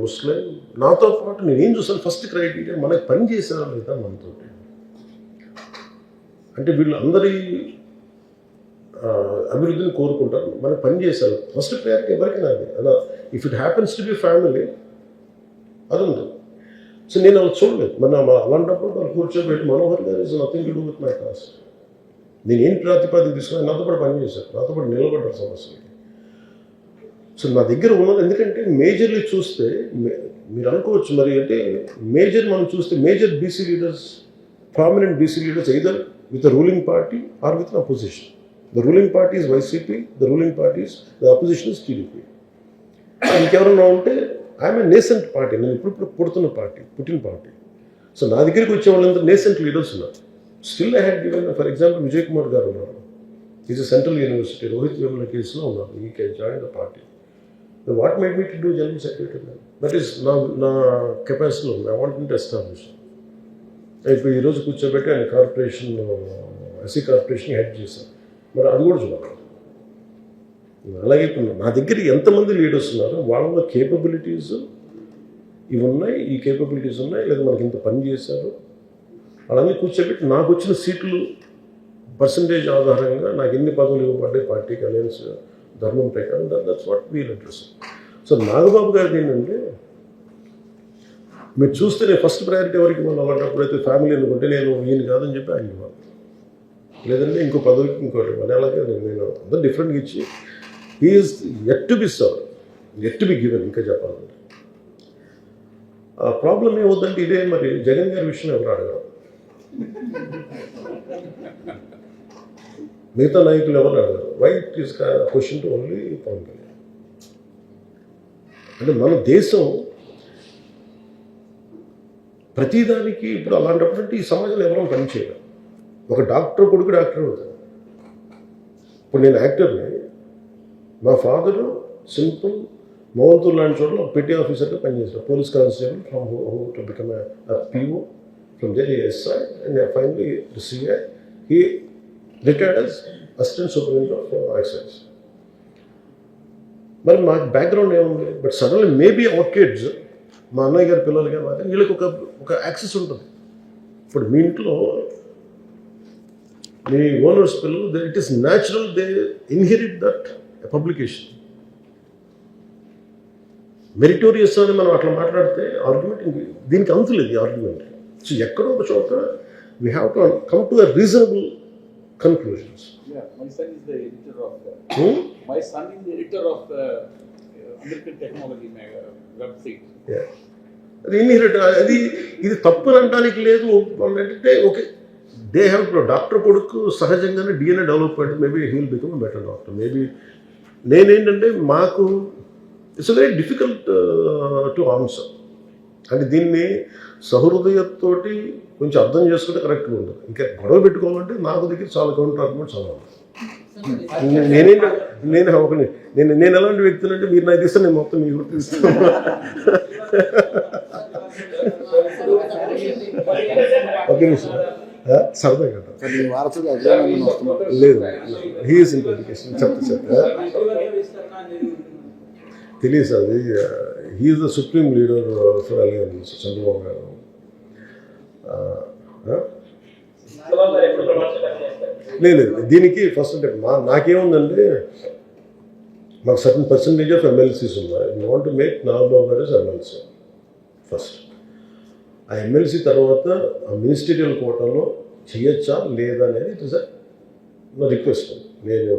Muslim, నాతో పాటు నేనేం చూసాను ఫస్ట్ క్రైటీరియా మనకి పని చేశారా లేదా మనతో. అంటే వీళ్ళు అందరి అభివృద్ధిని కోరుకుంటారు, మనకు పని చేశారు. ఫస్ట్ ప్రయారిటీ ఎవరికైనా అది అలా. If it happens to B family అది ఉంది. సో నేను అలా చూడలేదు. అలాంటప్పుడు వాళ్ళు కూర్చోబెట్టి Manohar garu is nothing to do with my cast, నేనేం ప్రాతిపాదిక తీసుకుని నాతో పాటు పని చేశారు, నాతో పాటు నిలబడ్డారు సమస్యలకి. సో నా దగ్గర ఉన్నది ఎందుకంటే మేజర్లీ చూస్తే మీరు అనుకోవచ్చు మరి అంటే మేజర్ మనం చూస్తే major BC leaders, prominent BC leaders either with the ruling party or with an opposition. The ruling party is YCP, the ruling party is, the opposition is TDP. ఇంకెవరన్నా ఉంటే ఐఎమ్ ఏ నేసెంట్ పార్టీ, నేను ఇప్పుడు పుట్టిన party. So నా దగ్గరికి వచ్చే వాళ్ళంతా nascent leaders ఉన్నారు. Still I had given for example Vijay Kumar గారు ఉన్నారు, is central university Rohit Vemula కేసులో ఉన్నారు. ఈ can join the party. What made me to do general secretary? That is నా కెపాసిటీలో ఉంది. I want to establish. ఇప్పుడు ఈరోజు కూర్చోబెట్టి ఆయన కార్పొరేషన్, ఎస్సీ కార్పొరేషన్ హెడ్ చేశారు. మరి అది కూడా చూడాలి. అలాగే ఇప్పుడు నా దగ్గర ఎంతమంది లీడర్స్ ఉన్నారో వాళ్ళ కేపబిలిటీస్ ఇవి ఉన్నాయి, ఈ కేపబిలిటీస్ ఉన్నాయి, లేదా మనకి ఇంత పని చేశారు, వాళ్ళన్నీ కూర్చోబెట్టి నాకు వచ్చిన సీట్లు పర్సంటేజ్ ఆధారంగా నాకు ఎన్ని పదవులు ఇవ్వబడ్డాయి పార్టీకి అలయన్స్ ధర్మం ప్రకారం that's what wheel address. So Nagababu గారికి ఏంటంటే మీరు చూస్తే నేను ఫస్ట్ ప్రయారిటీ ఎవరికి ఇవ్వాలి అలాంటప్పుడు అయితే ఫ్యామిలీ అనుకుంటే నేను ఈయన కాదని చెప్పి ఆయన ఇవ్వాలి, లేదంటే ఇంకో పదవికి ఇంకోటి ఇవ్వాలి. అలాగే నేను అందరూ డిఫరెంట్గా ఇచ్చి he's at to be serve, at to be given. ఇంకా చెప్పాలంటే ఆ ప్రాబ్లం ఏమవుతుందంటే ఇదే మరి జగన్ గారి విషయం ఎవరు అడగరు, మిగతా నాయకులు ఎవరు అడగరు. Why it is question to only Pawan Kalyan. అంటే మన దేశం ప్రతిదానికి ఇప్పుడు అలాంటప్పుడు అంటే ఈ సమాజంలో ఎవరో పనిచేయరు. ఒక డాక్టర్ కొడుకు డాక్టర్ అవుతాడు. ఇప్పుడు నేను యాక్టర్ని, మా ఫాదరు సింపుల్ మోహన్పూర్ లాంటి చోట్ల పెట్టి ఆఫీసర్గా పనిచేశాడు, police constable from who to become PO from there SI and finally CI. He retired as assistant superintendent of excise. మరి మా బ్యాక్గ్రౌండ్ ఏముంది? But suddenly maybe our kids, మా అన్నయ్య గారి పిల్లలు కానీ మాత్రం వీళ్ళకి ఒక యాక్సెస్ ఉంటుంది. ఇప్పుడు మీ ఇంట్లో మీ ఓనర్స్ పిల్లలు it is natural they inherit that publication. Meritorious అని మనం అట్లా మాట్లాడితే ఆర్గ్యుమెంట్ దీనికి అంతులేదు ఈ ఆర్గ్యుమెంట్. సో ఎక్కడో ఒక చోట we have to come to a reasonable conclusions. My son is the editor of my son is the editor of American Technology website. అది ఇన్హెరిట్, అది ఇది తప్పు అనడానికి లేదు. అంటే ఓకే, దే హ్యావ్ డాక్టర్ కొడుకు సహజంగానే డిఎన్ఏ డెవలప్ అయ్యి maybe he will become better doctor. Maybe నేనేంటంటే మాకు it's very difficult to answer. అంటే దీన్ని సహృదయంతో కొంచెం అర్థం చేసుకుంటే కరెక్ట్గా ఉండదు. ఇంకా గొడవ పెట్టుకోవాలంటే నాకు దగ్గర చాలా కౌంటర్ ఆర్గ్యుమెంట్స్ చాలా ఉన్నాయి. నేను ఎలాంటి వ్యక్తులు అంటే మీరు నాకు తీస్తే నేను మొత్తం మీ గుర్తు ఇస్తాను. ఒక నిమిషం సరదా కదా లేదు, హీఈస్ ఇన్ ఎడ్యుకేషన్ చెప్తా తెలియదు సార్. అది he's the supreme leader for alliance Chandrababu garu. లేదు దీనికి ఫస్ట్ అంటే నాకేముందంటే మాకు సర్టన్ పర్సంటేజ్ ఆఫ్ ఎమ్మెల్సీస్ ఉన్నాయి. I want to make Nagababu garu MLC first. ఆ ఎమ్మెల్సీ తర్వాత ఆ మినిస్టీరియల్ కోటాలో చేయొచ్చా లేదా అనేది ఇట్ ఇస్ నా రిక్వెస్ట్. నేను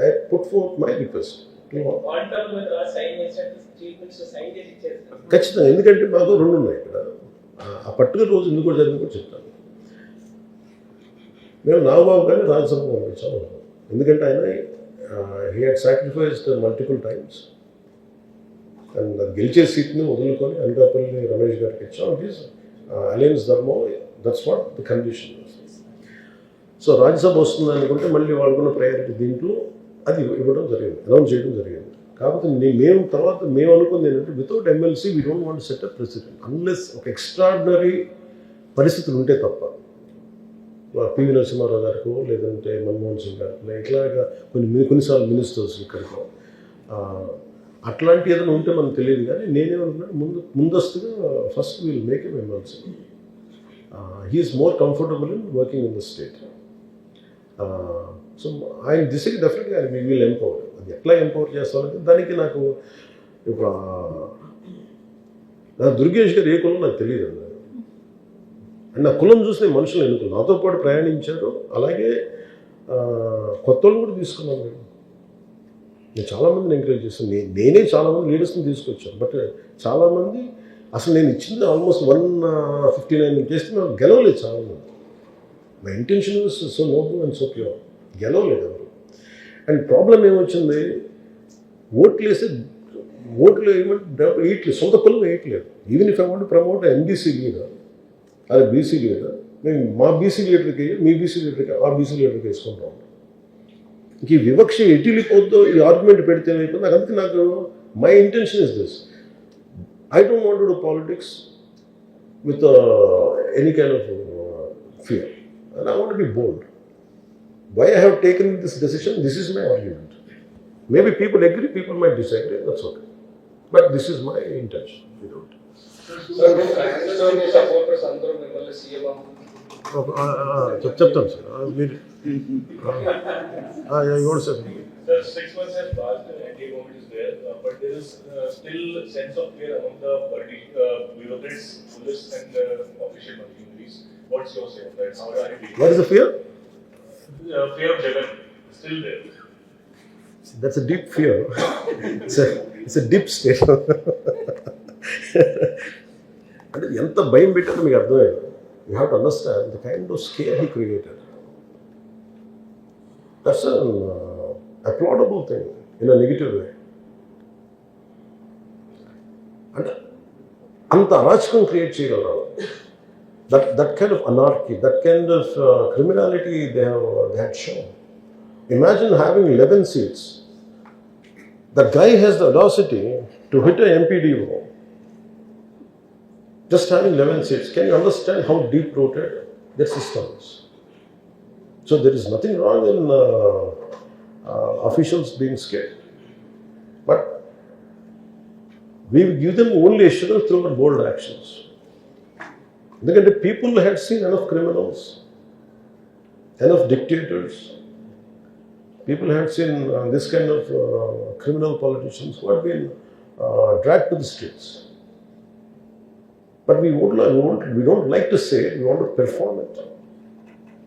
I put forth my request ఖచ్చితంగా. ఎందుకంటే మాకు రెండు ఉన్నాయి ఇక్కడ. ఆ పర్టికులర్ రోజు ఎందుకు జరిగింది కూడా చెప్తాను. మేము నాగబాబు గారిని రాజ్యసభ పంపించాము. ఎందుకంటే ఆయన he had sacrificed multiple times and గెలిచే సీట్ని వదులుకొని అనకాపల్లి రమేష్ గారికి ఇచ్చాం. ఇట్ ఈస్ అలయన్స్ ధర్మం, that's what the condition. So Rajya Sabha వస్తుంది అనుకుంటే మళ్ళీ వాళ్ళకున్న ప్రయారిటీ దీంట్లో అది ఇవ్వడం జరిగింది, అనౌన్స్ చేయడం జరిగింది. కాకపోతే మేము అనుకుంది ఏంటంటే without MLC we don't want set up president unless ఒక ఎక్స్ట్రాడినరీ పరిస్థితులు ఉంటే తప్ప. పివి నరసింహారావు గారికో లేదంటే మన్మోహన్ సింగ్ గారికో ఇట్లాగా కొన్నిసార్లు మినిస్టర్స్ ఇక్కడికో అట్లాంటి ఏదైనా ఉంటే మనకు తెలియదు. కానీ నేనేమనుకున్నాను ముందస్తుగా first will make M MLC. He's more comfortable in working in the state. So ఆయన దిశకి డెఫినెట్గా ఆయన విల్ ఎంపవర్. అది ఎట్లా ఎంపవర్ చేస్తామంటే దానికి నాకు ఇప్పుడు దుర్గేష్ గారు ఏ కులం నాకు తెలియదు. అండ్ నా కులం చూసిన మనుషులు ఎన్నుకున్నాను, నాతో పాటు ప్రయాణించారు. అలాగే కొత్త వాళ్ళు కూడా తీసుకున్నాను. నేను చాలామందిని ఎంకరేజ్ చేస్తాను. నేనే చాలామంది లీడర్స్ని తీసుకొచ్చాను. బట్ చాలామంది అసలు నేను ఇచ్చింది ఆల్మోస్ట్ 159 చేస్తే నాకు గెలవలేదు చాలామంది. My intention was so noble and so pure. గెలవలేదు ఎవరు. అండ్ ప్రాబ్లం ఏమొచ్చింది, ఓట్లు వేయట్లేదు, సొంత కులం వేయట్లేదు. Even if I want to promote MBC leader అదే బీసీ లీడర్, మేము మా బీసీ లీడర్కి మీ బీసీ లీడర్కి ఆ బీసీ లీడర్కి వేసుకుంటా ఉంటాం. ఇంక ఈ వివక్ష ఎటు వెళ్ళిపోద్దో ఈ ఆర్గ్యుమెంట్ పెడితే అయిపోతుంది. నాకు my intention is this, I don't want to do politics with any kind of fear. And I want to be bold. Why I have taken this decision, this is my argument. Maybe people agree, people might disagree, that's okay. But this is my intention. supporters అందరూ మిమ్మల్ని CM చెప్తాను sir మీరు sir Sir, 6 months has passed, anti-government is there, but there is still sense of fear among the bureaucrats, police and official functionaries. What's your say on that? How are you dealing? What is the fear? Fear of Jagan is still there. That's a deep fear. It's a deep state. అంటే ఎంత భయం పెట్టారో మీకు అర్థమైంది. You have to understand the kind of scare he created. That's an applaudable thing in a negative way. అంటే అంత అరాచకం create చేయగలరు. That kind of anarchy, that kind of criminality they had shown. Imagine having 11 seats. The guy has the audacity to hit a MPDO. Just having 11 seats. Can you understand how deep-rooted their system is? So there is nothing wrong in officials being scared. But we give them only assurance through our bold actions. Because the people had seen enough criminals, enough dictators. People had seen this kind of criminal politicians who had been dragged to the streets. But we don't like to say it, we want to perform it.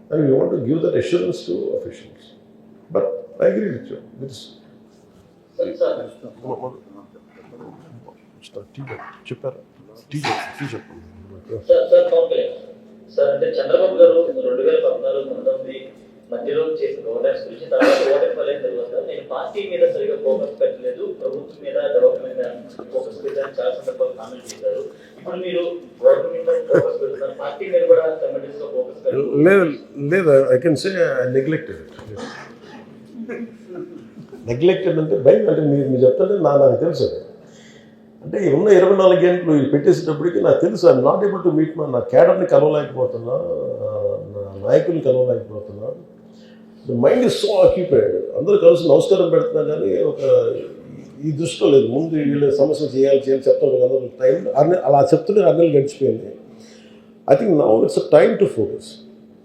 And we want to give that assurance to officials. But I agree with you. Sir Pawan Kalyan sir అంటే చంద్రబాబు గారు 2014-19 మధ్యలో చేసిన governance గురించి తర్వాత ఓటమి వల్ల తర్వాత నేను పార్టీ మీద సరిగా ఫోకస్ పెట్టలేదు, ప్రభుత్వం మీద డెవలప్మెంట్ మీద ఫోకస్ పెట్టాలని చాలా సందర్భాలు కామెంట్ చేశారు. ఇప్పుడు మీరు గవర్నమెంట్ మీద ఫోకస్ పెడుతున్నారు, పార్టీ మీద కూడా కమిటీస్ లో ఫోకస్ పెట్టారు. లేదు, I can say I neglected it. Neglected అంటే భయం అంటే మీరు చెప్తుంటే నాకు తెలుసు. అంటే ఉన్న 24 గంటలు పెట్టేసేటప్పటికి నాకు తెలుసు I'm not able to meet నా క్యాడర్ని కలవలేకపోతున్నా, నా నాయకుల్ని కలవలేకపోతున్నా. Mind is so occupied. అందరూ కలిసి నమస్కారం పెడుతున్నా కానీ ఒక ఈ దృష్టిలో లేదు. ముందు వీళ్ళ సమస్య చేయాలి చెప్తాను అందరూ టైం అలా చెప్తుంటే 6 నెలలు గడిచిపోయింది. I think now it's a time to focus.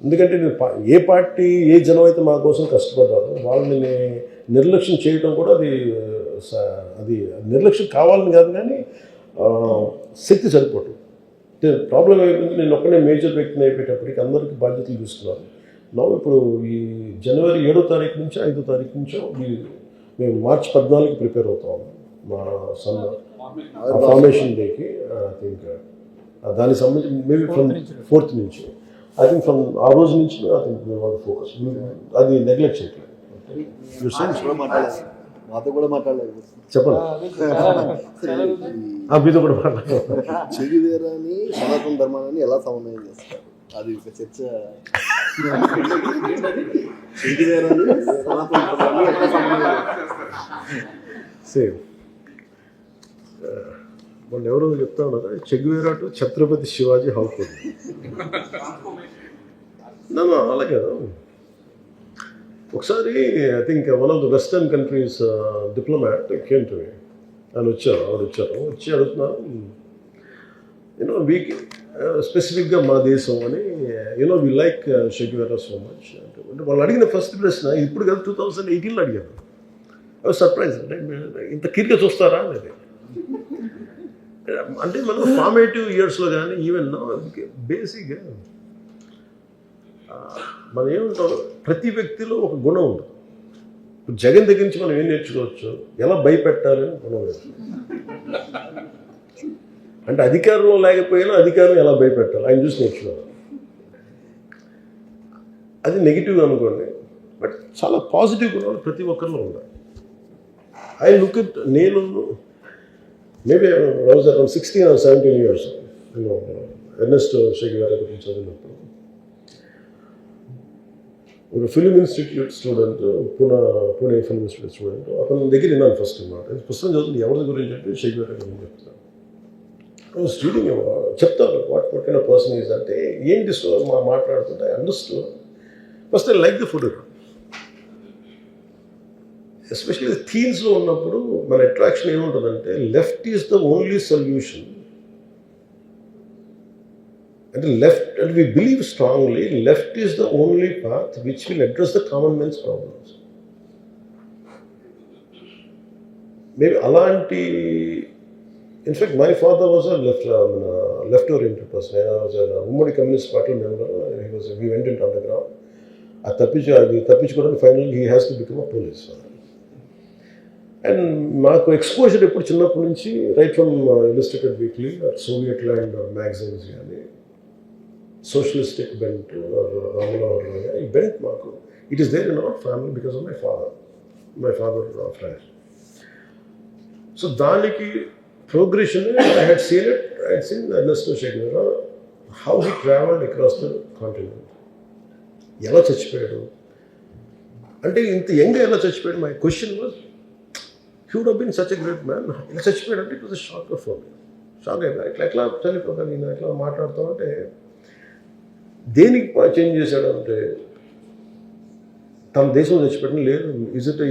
ఎందుకంటే నేను ఏ పార్టీ ఏ జనం అయితే మా కోసం కష్టపడ్డారో వాళ్ళని నిర్లక్ష్యం చేయడం కూడా అది నిర్లక్ష్యం కావాలని కాదు, కానీ శక్తి సరిపోవటం. ప్రాబ్లం అయిపోయింది. నేను ఒక్కనే మేజర్ వ్యక్తిని అయిపోయేటప్పటికి అందరికీ బాధ్యతలు తీసుకున్నాను. ఇప్పుడు ఈ జనవరి 7వ తారీఖు నుంచి 5వ తారీఖు నుంచో మేము మార్చి 14కి ప్రిపేర్ అవుతాము మా ఫార్మేషన్ డేకి. ఐ థింక్ దానికి సంబంధించి మేబీ ఫ్రమ్ 4th నుంచి ఐ థింక్ ఫ్రమ్ ఆ రోజు నుంచి ఐ థింక్ ఫోకస్. అది నెగ్లెక్ట్ చేయట్లేదు. మాతో కూడా మాట్లాడలేదు. చెప్పండి. మీతో కూడా మాట్లాడాలి. చెగువేరాని సనాతన ధర్మాన్ని ఎలా సమన్వయం చేస్తారు? అది ఒక చర్చ. చెగువేరాని సనాతన ధర్మాన్ని ఎలా సమన్వయం సేమ్ మొన్న ఎవరో చెప్తా ఉన్నారా, Che Guevara to Chhatrapati Shivaji house. అలాగే ఒకసారి I think one of the western countries diplomat came to me. ఆవిడ వచ్చి అడుగుతున్నారు, వీక్ స్పెసిఫిక్గా మా దేశం అని we like Che Guevara so much అంటే వాళ్ళు అడిగిన ఫస్ట్ ప్రశ్న ఇప్పుడు కదా 2018లో అడిగాను. I was surprise. అంటే ఇంత క్లియర్గా చూస్తారా అనేది. అంటే మనం ఫార్మేటివ్ ఇయర్స్లో కానీ ఈవెన్ బేసిక్గా మనం ఏముంటాం, ప్రతి వ్యక్తిలో ఒక గుణం ఉంటుంది. ఇప్పుడు జగన్ దగ్గర నుంచి మనం ఏం నేర్చుకోవచ్చు, ఎలా భయపెట్టాలి అని గుణం లేదు. అంటే అధికారంలో లేకపోయినా అధికారం ఎలా భయపెట్టాలి ఆయన చూసి నేర్చుకోవాలి. అది నెగిటివ్ అనుకోండి, బట్ చాలా పాజిటివ్ గుణాలు ప్రతి ఒక్కరిలో ఉండాలి. ఐ లుక్ ఇట్, నేను maybe I was around 16 or 17 years నేను ఎర్నెస్ట్ చెగువేరా గురించి చదివినప్పుడు ఒక film institute student, Pune film institute student, అతని దగ్గర విన్నాను ఫస్ట్ అన్నమాట. పుస్తకం చదువుతుంది ఎవరి గురించి అంటే చెగువేరా గురించి చెప్తాను. స్టూడింగ్ చెప్తాను what kind of person is అంటే ఏంటి మాట్లాడుతుంటే I understood. First I like the photograph. Especially థీమ్స్లో ఉన్నప్పుడు మన అట్రాక్షన్ ఏముంటుందంటే left is the only solution And the left, and we believe strongly, left is the only path which will address the common man's problems. Maybe Alanti, in fact, my father was a left-oriented person. I was a Ummadi Communist Party member. We went into underground. Finally, he has to become a police. And మాకు exposure ఎప్పుడు చిన్నప్పటి నుంచి right from illustrated weekly Soviet land magazines కానీ socialistic bent Ram Manohar ఈ bent మాకు it is there in our family because of my father friend. So దానికి progression I had seen Ernesto చే గెవరా how he travelled across the continent. ఎలా చచ్చిపోయాడు అంటే ఇంత యంగ్గా ఎలా చచ్చిపోయాడు. My question was he would have been such a great man. ఇలా చచ్చిపోయాడంటే it was a shock for me. Shock అయిపోయా. ఎట్లా చనిపోతాను నేను ఎట్లా మాట్లాడుతూ అంటే దేనికి చేంజ్ చేశాడంటే తన దేశంలో చచ్చిపోవడం లేదు.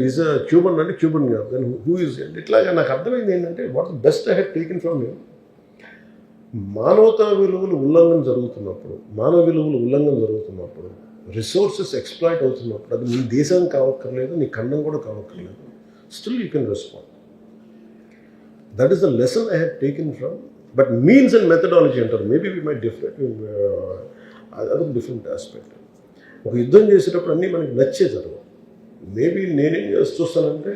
ఈజ్ అ క్యూబన్ అంటే క్యూబన్ కాదు. దెన్ హూ ఈజ్ అంటే ఇట్లాగా నాకు అర్థమైంది ఏంటంటే what the best I had taken from him. మానవ విలువలు ఉల్లంఘన జరుగుతున్నప్పుడు రిసోర్సెస్ ఎక్స్ప్లాయిట్ అవుతున్నప్పుడు అది నీ దేశానికి కావక్కర్లేదు, నీ ఖండం కూడా కావక్కర్లేదు, still you can respond. That is the lesson I have taken from. But means and methodology antaru, maybe we might differ. Other different aspect. ఒక యుద్ధం చేసేటప్పుడు అన్నీ మనకి నచ్చే జరగవు. మేబీ నేనేం చూస్తానంటే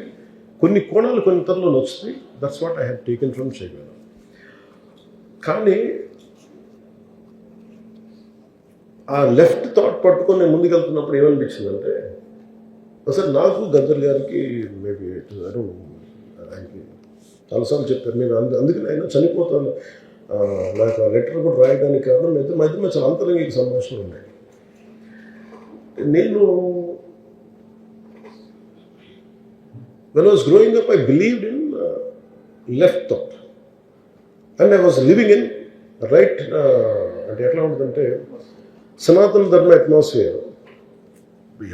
కొన్ని కోణాలు కొన్ని తరలో నచ్చుతాయి. That's what I have taken from చే గెవరా. కానీ ఆ లెఫ్ట్ థాట్ పట్టుకొని ముందుకెళ్తున్నప్పుడు ఏమనిపించిందంటే అసలు నాకు గద్దర్ గారికి మేబీ ఆయనకి చాలాసార్లు చెప్పారు. నేను అందుకని ఆయన చనిపోతాను నాకు ఆ లెటర్ కూడా రాయడానికి కారణం మధ్య చాలా అంతరంగిక సంభాషణలు ఉన్నాయి. నేను when I was growing up I believed in left thought and I was living in right అంటే ఎట్లా ఉంటుందంటే సనాతన ధర్మ అట్మాస్ఫియర్.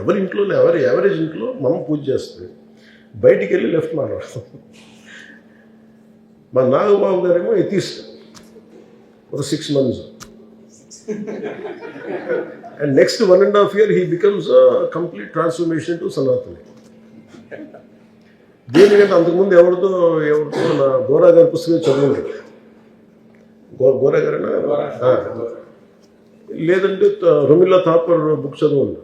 ఎవరి ఇంట్లోనే ఎవరేజ్ ఇంట్లో మనం పూజ చేస్తే బయటికి వెళ్ళి లెఫ్ట్ మాట్లాడతాం. మా నాగబాబు గారేమో ఎథిస్ట్ ఒక 6 months and next 1.5 years he becomes complete transformation to Sanatani. దేనికంటే అంతకుముందు ఎవరితో నా గోరా గారి పుస్తకం చదివింది. గోరా గారైనా లేదంటే రొమిల్లా థాపర్ బుక్ చదువుంది.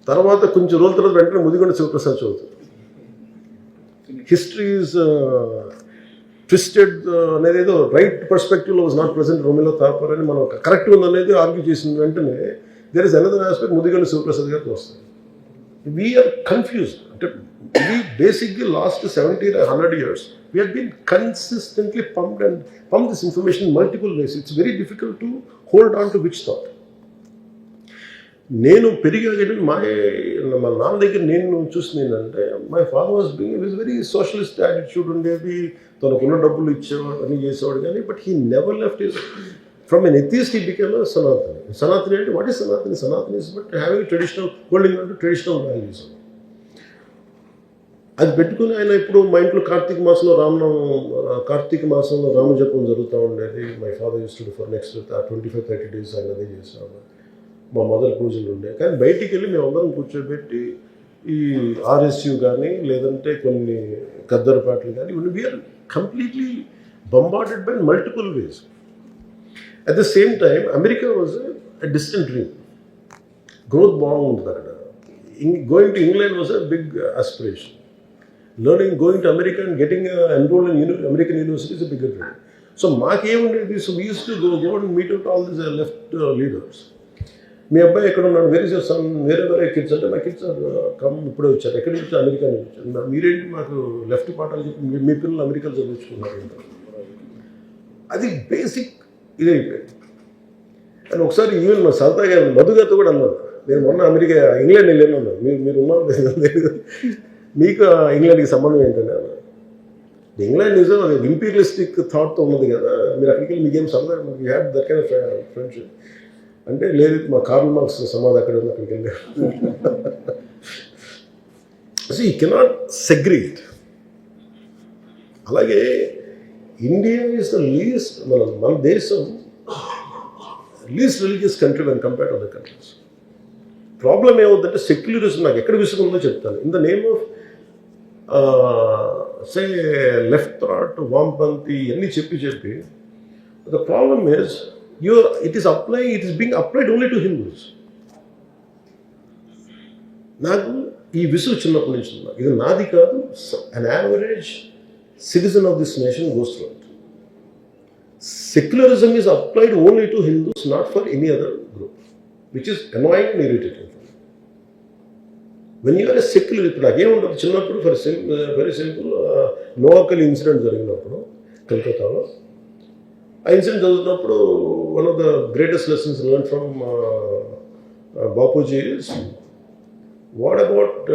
తర్వాత కొంచెం రోజుల తర్వాత వెంటనే ముదిగొండ శివప్రసాద్ చదువుతారు. హిస్టరీ ఈజ్ ట్విస్టెడ్ అనేది ఏదో రైట్ పర్స్పెక్టివ్లో was not present Romila Thapar అని మనం కరెక్ట్ ఉందనేది ఆర్గ్యూ చేసిన వెంటనే there is another aspect Mudigonda Shivaprasad గారికి వస్తుంది. We are confused. అంటే we basically last 70 or 100 years we have been consistently pumped this information in multiple ways. It's very difficult to hold on to which thought. నేను పెరిగాక మా నాన్న దగ్గర నేను చూసింది ఏంటంటే my father was very socialist attitude ఉండేది. తనకున్న డబ్బులు ఇచ్చేవాడు అన్నీ చేసేవాడు కానీ but he never left his from an atheist he became సనాతని. సనాతని అంటే వాట్ ఈస్ సనాతని? సనాతని is but having traditional holding on to traditional values. అది పెట్టుకుని ఆయన ఇప్పుడు మా ఇంట్లో కార్తీక మాసంలో రామజపం జరుగుతూ ఉండేది. My father use to do for next 25-30 days ఆయన అదే చేసేవాడు. మా మదర్ పూజలు ఉండే. కానీ బయటికి వెళ్ళి మేము అందరం కూర్చోబెట్టి ఈ ఆర్ఎస్యు కానీ లేదంటే కొన్ని గద్దర్ పాటలు కానీ we are completely bombarded by multiple ways. At the same time, America was a distant dream. Growth బాగుంది అక్కడ. Going to England was a big aspiration. Going to America and getting enrolled in American university is a bigger dream. So మాకేముండేది, so we used to go and meet out all these left leaders. మీ అబ్బాయి ఎక్కడ ఉన్నాడు, very sun, వేరే kids అంటే మా kids ఇప్పుడే వచ్చారు, ఎక్కడి నుంచి, అమెరికా నుంచి వచ్చారు. మీరేంటి మాకు లెఫ్ట్ పాఠాలు చెప్పి మీ పిల్లలు అమెరికాలో చదివించుకున్నారు. అది బేసిక్ ఇదైపోయింది. అండ్ ఒకసారి ఈవెన్ మా సరదాగా మధుగారితో కూడా అన్నారు, నేను మొన్న ఇంగ్లాండ్ వెళ్ళాను అన్నారు. మీరు ఉన్నారు మీకు ఇంగ్లాండ్కి సంబంధం ఏంటంటే అన్నారు. ఇంగ్లాండ్ నిజం అది ఇంపీరియలిస్టిక్ థాట్తో ఉన్నది కదా, మీరు అక్కడికి వెళ్ళి మీకేం సరదా, you had that kind of friendship అంటే లేదు, మా కార్ల్ మార్క్స్ సమాధి అక్కడ ఉంది, అక్కడికి వెళ్ళారు. So you cannot segregate. అలాగే ఇండియా ఈజ్ ద లీస్ట్, మన దేశం least religious country when compared to other countries. Problem ఏమవుతుందంటే సెక్యులరిజం నాకు ఎక్కడ విసుగుందో చెప్తాను. In the name of say left thought, వామపంథీ ఇవన్నీ చెప్పి the problem is it is being applied only to Hindus. నాకు ఈ విసుగు చిన్నప్పటి నుంచి ఉన్నా, ఇది నాది కాదు, an average citizen of this nation goes through it. Secularism is applied only to Hindus, not for any other group, which is annoying and irritating. When you are a secular, again, చిన్నప్పుడు very simple నోవాకలి incident జరిగినప్పుడు కలకత్తాలో, ఆ incident చదువుతున్నప్పుడు one of the greatest lessons learn from Bapuji is what about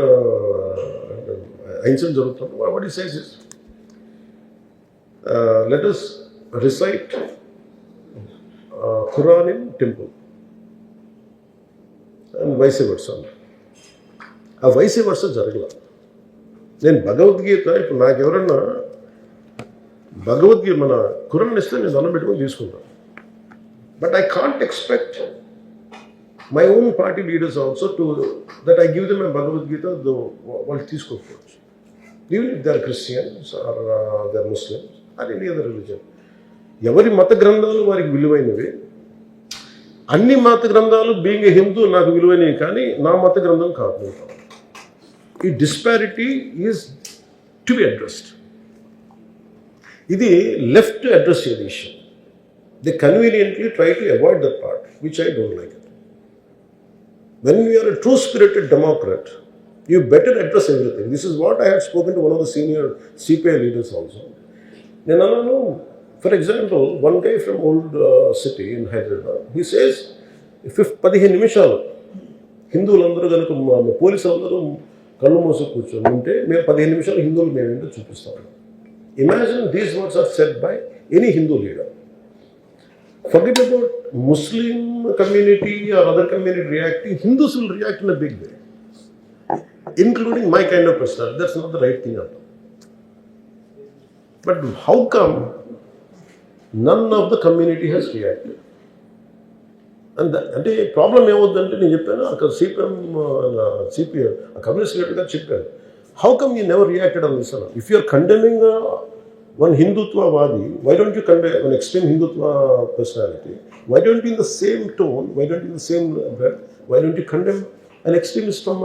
incident జరుగుతున్నప్పుడు what he says is let us recite Quran in temple and vice versa. ఆ vice వర్స జరగల. నేను భగవద్గీత ఇప్పుడు నాకు ఎవరన్నా భగవద్గీత మన ఖురాన్ ఇస్తే నేను దండం పెట్టుకొని తీసుకుంటాను. But I can't expect my own party leaders also to that I give them my Bhagavad Gita. వాళ్ళు తీసుకోకపోవచ్చు, even if they are Christians are they are Muslims or any other religion. ఎవరి మత గ్రంథాలు వారికి విలువైనవి. అన్ని మత గ్రంథాలు బీయింగ్ ఏ హిందూ నాకు విలువైనవి, కానీ నా మత గ్రంథం కాదు. ఈ disparity is to be addressed. ఇది లెఫ్ట్ అడ్రస్ చేసే issue. They conveniently try to avoid that part, which I don't like it. When you are a true spirited democrat, you better address everything. This is what I had spoken to one of the senior CPI leaders also. No. For example, one guy from old city in Hyderabad, he says, 15 నిమిషాలు హిందువులందరూ కనుక పోలీసులందరూ కళ్ళు మూసి కూర్చొని ఉంటే మేము 15 నిమిషాలు హిందువులు మేమేంటో చూపిస్తాం. Imagine these words are said by any Hindu leader. Forget about Muslim community or other community reacting. Hindus will react in a big way, including my kind of personality. That's not the right thing at all. But how come none of the community has reacted? అంటే problem ఏమవుతుందంటే నేను చెప్పాను అక్కడ CPM communist leader garu చెప్పారు, how come you never reacted on this? If you are condemning one హిందుత్వవాది, why don't you condemn one extreme Hindutva personality? Why don't you in the same tone, why don't you in the same breath, why don't you condemn an extremist from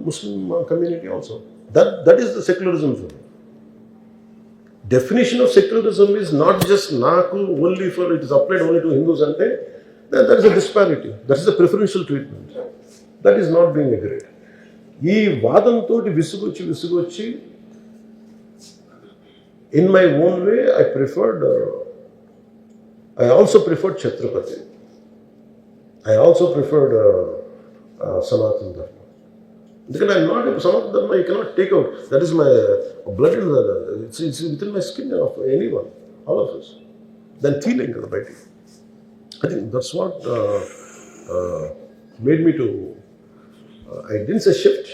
Muslim community also? That is the secularism for me. Definition of secularism is not just naku only for it is applied only to Hindus, and that is a disparity, that is a preferential treatment, that is not being agreed. Ee vadanto visugochi in my own way I also preferred Chhatrapati. I also preferred Sanatana Dharma. Because I am not a Sanatana Dharma, you cannot take out. That is my blood in it's within my skin of anyone, all of us. Then feeling the body. I think that's what made me to. I didn't say shift.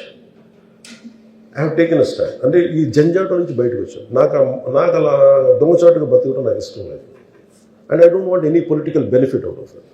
I have taken a stand. అంటే ఈ జంజాట నుంచి బయటకు వచ్చాను. నాకు అలా దొంగచాటుగా బతుకడం నాకు ఇష్టం లేదు. And I don't want any political benefit out of it.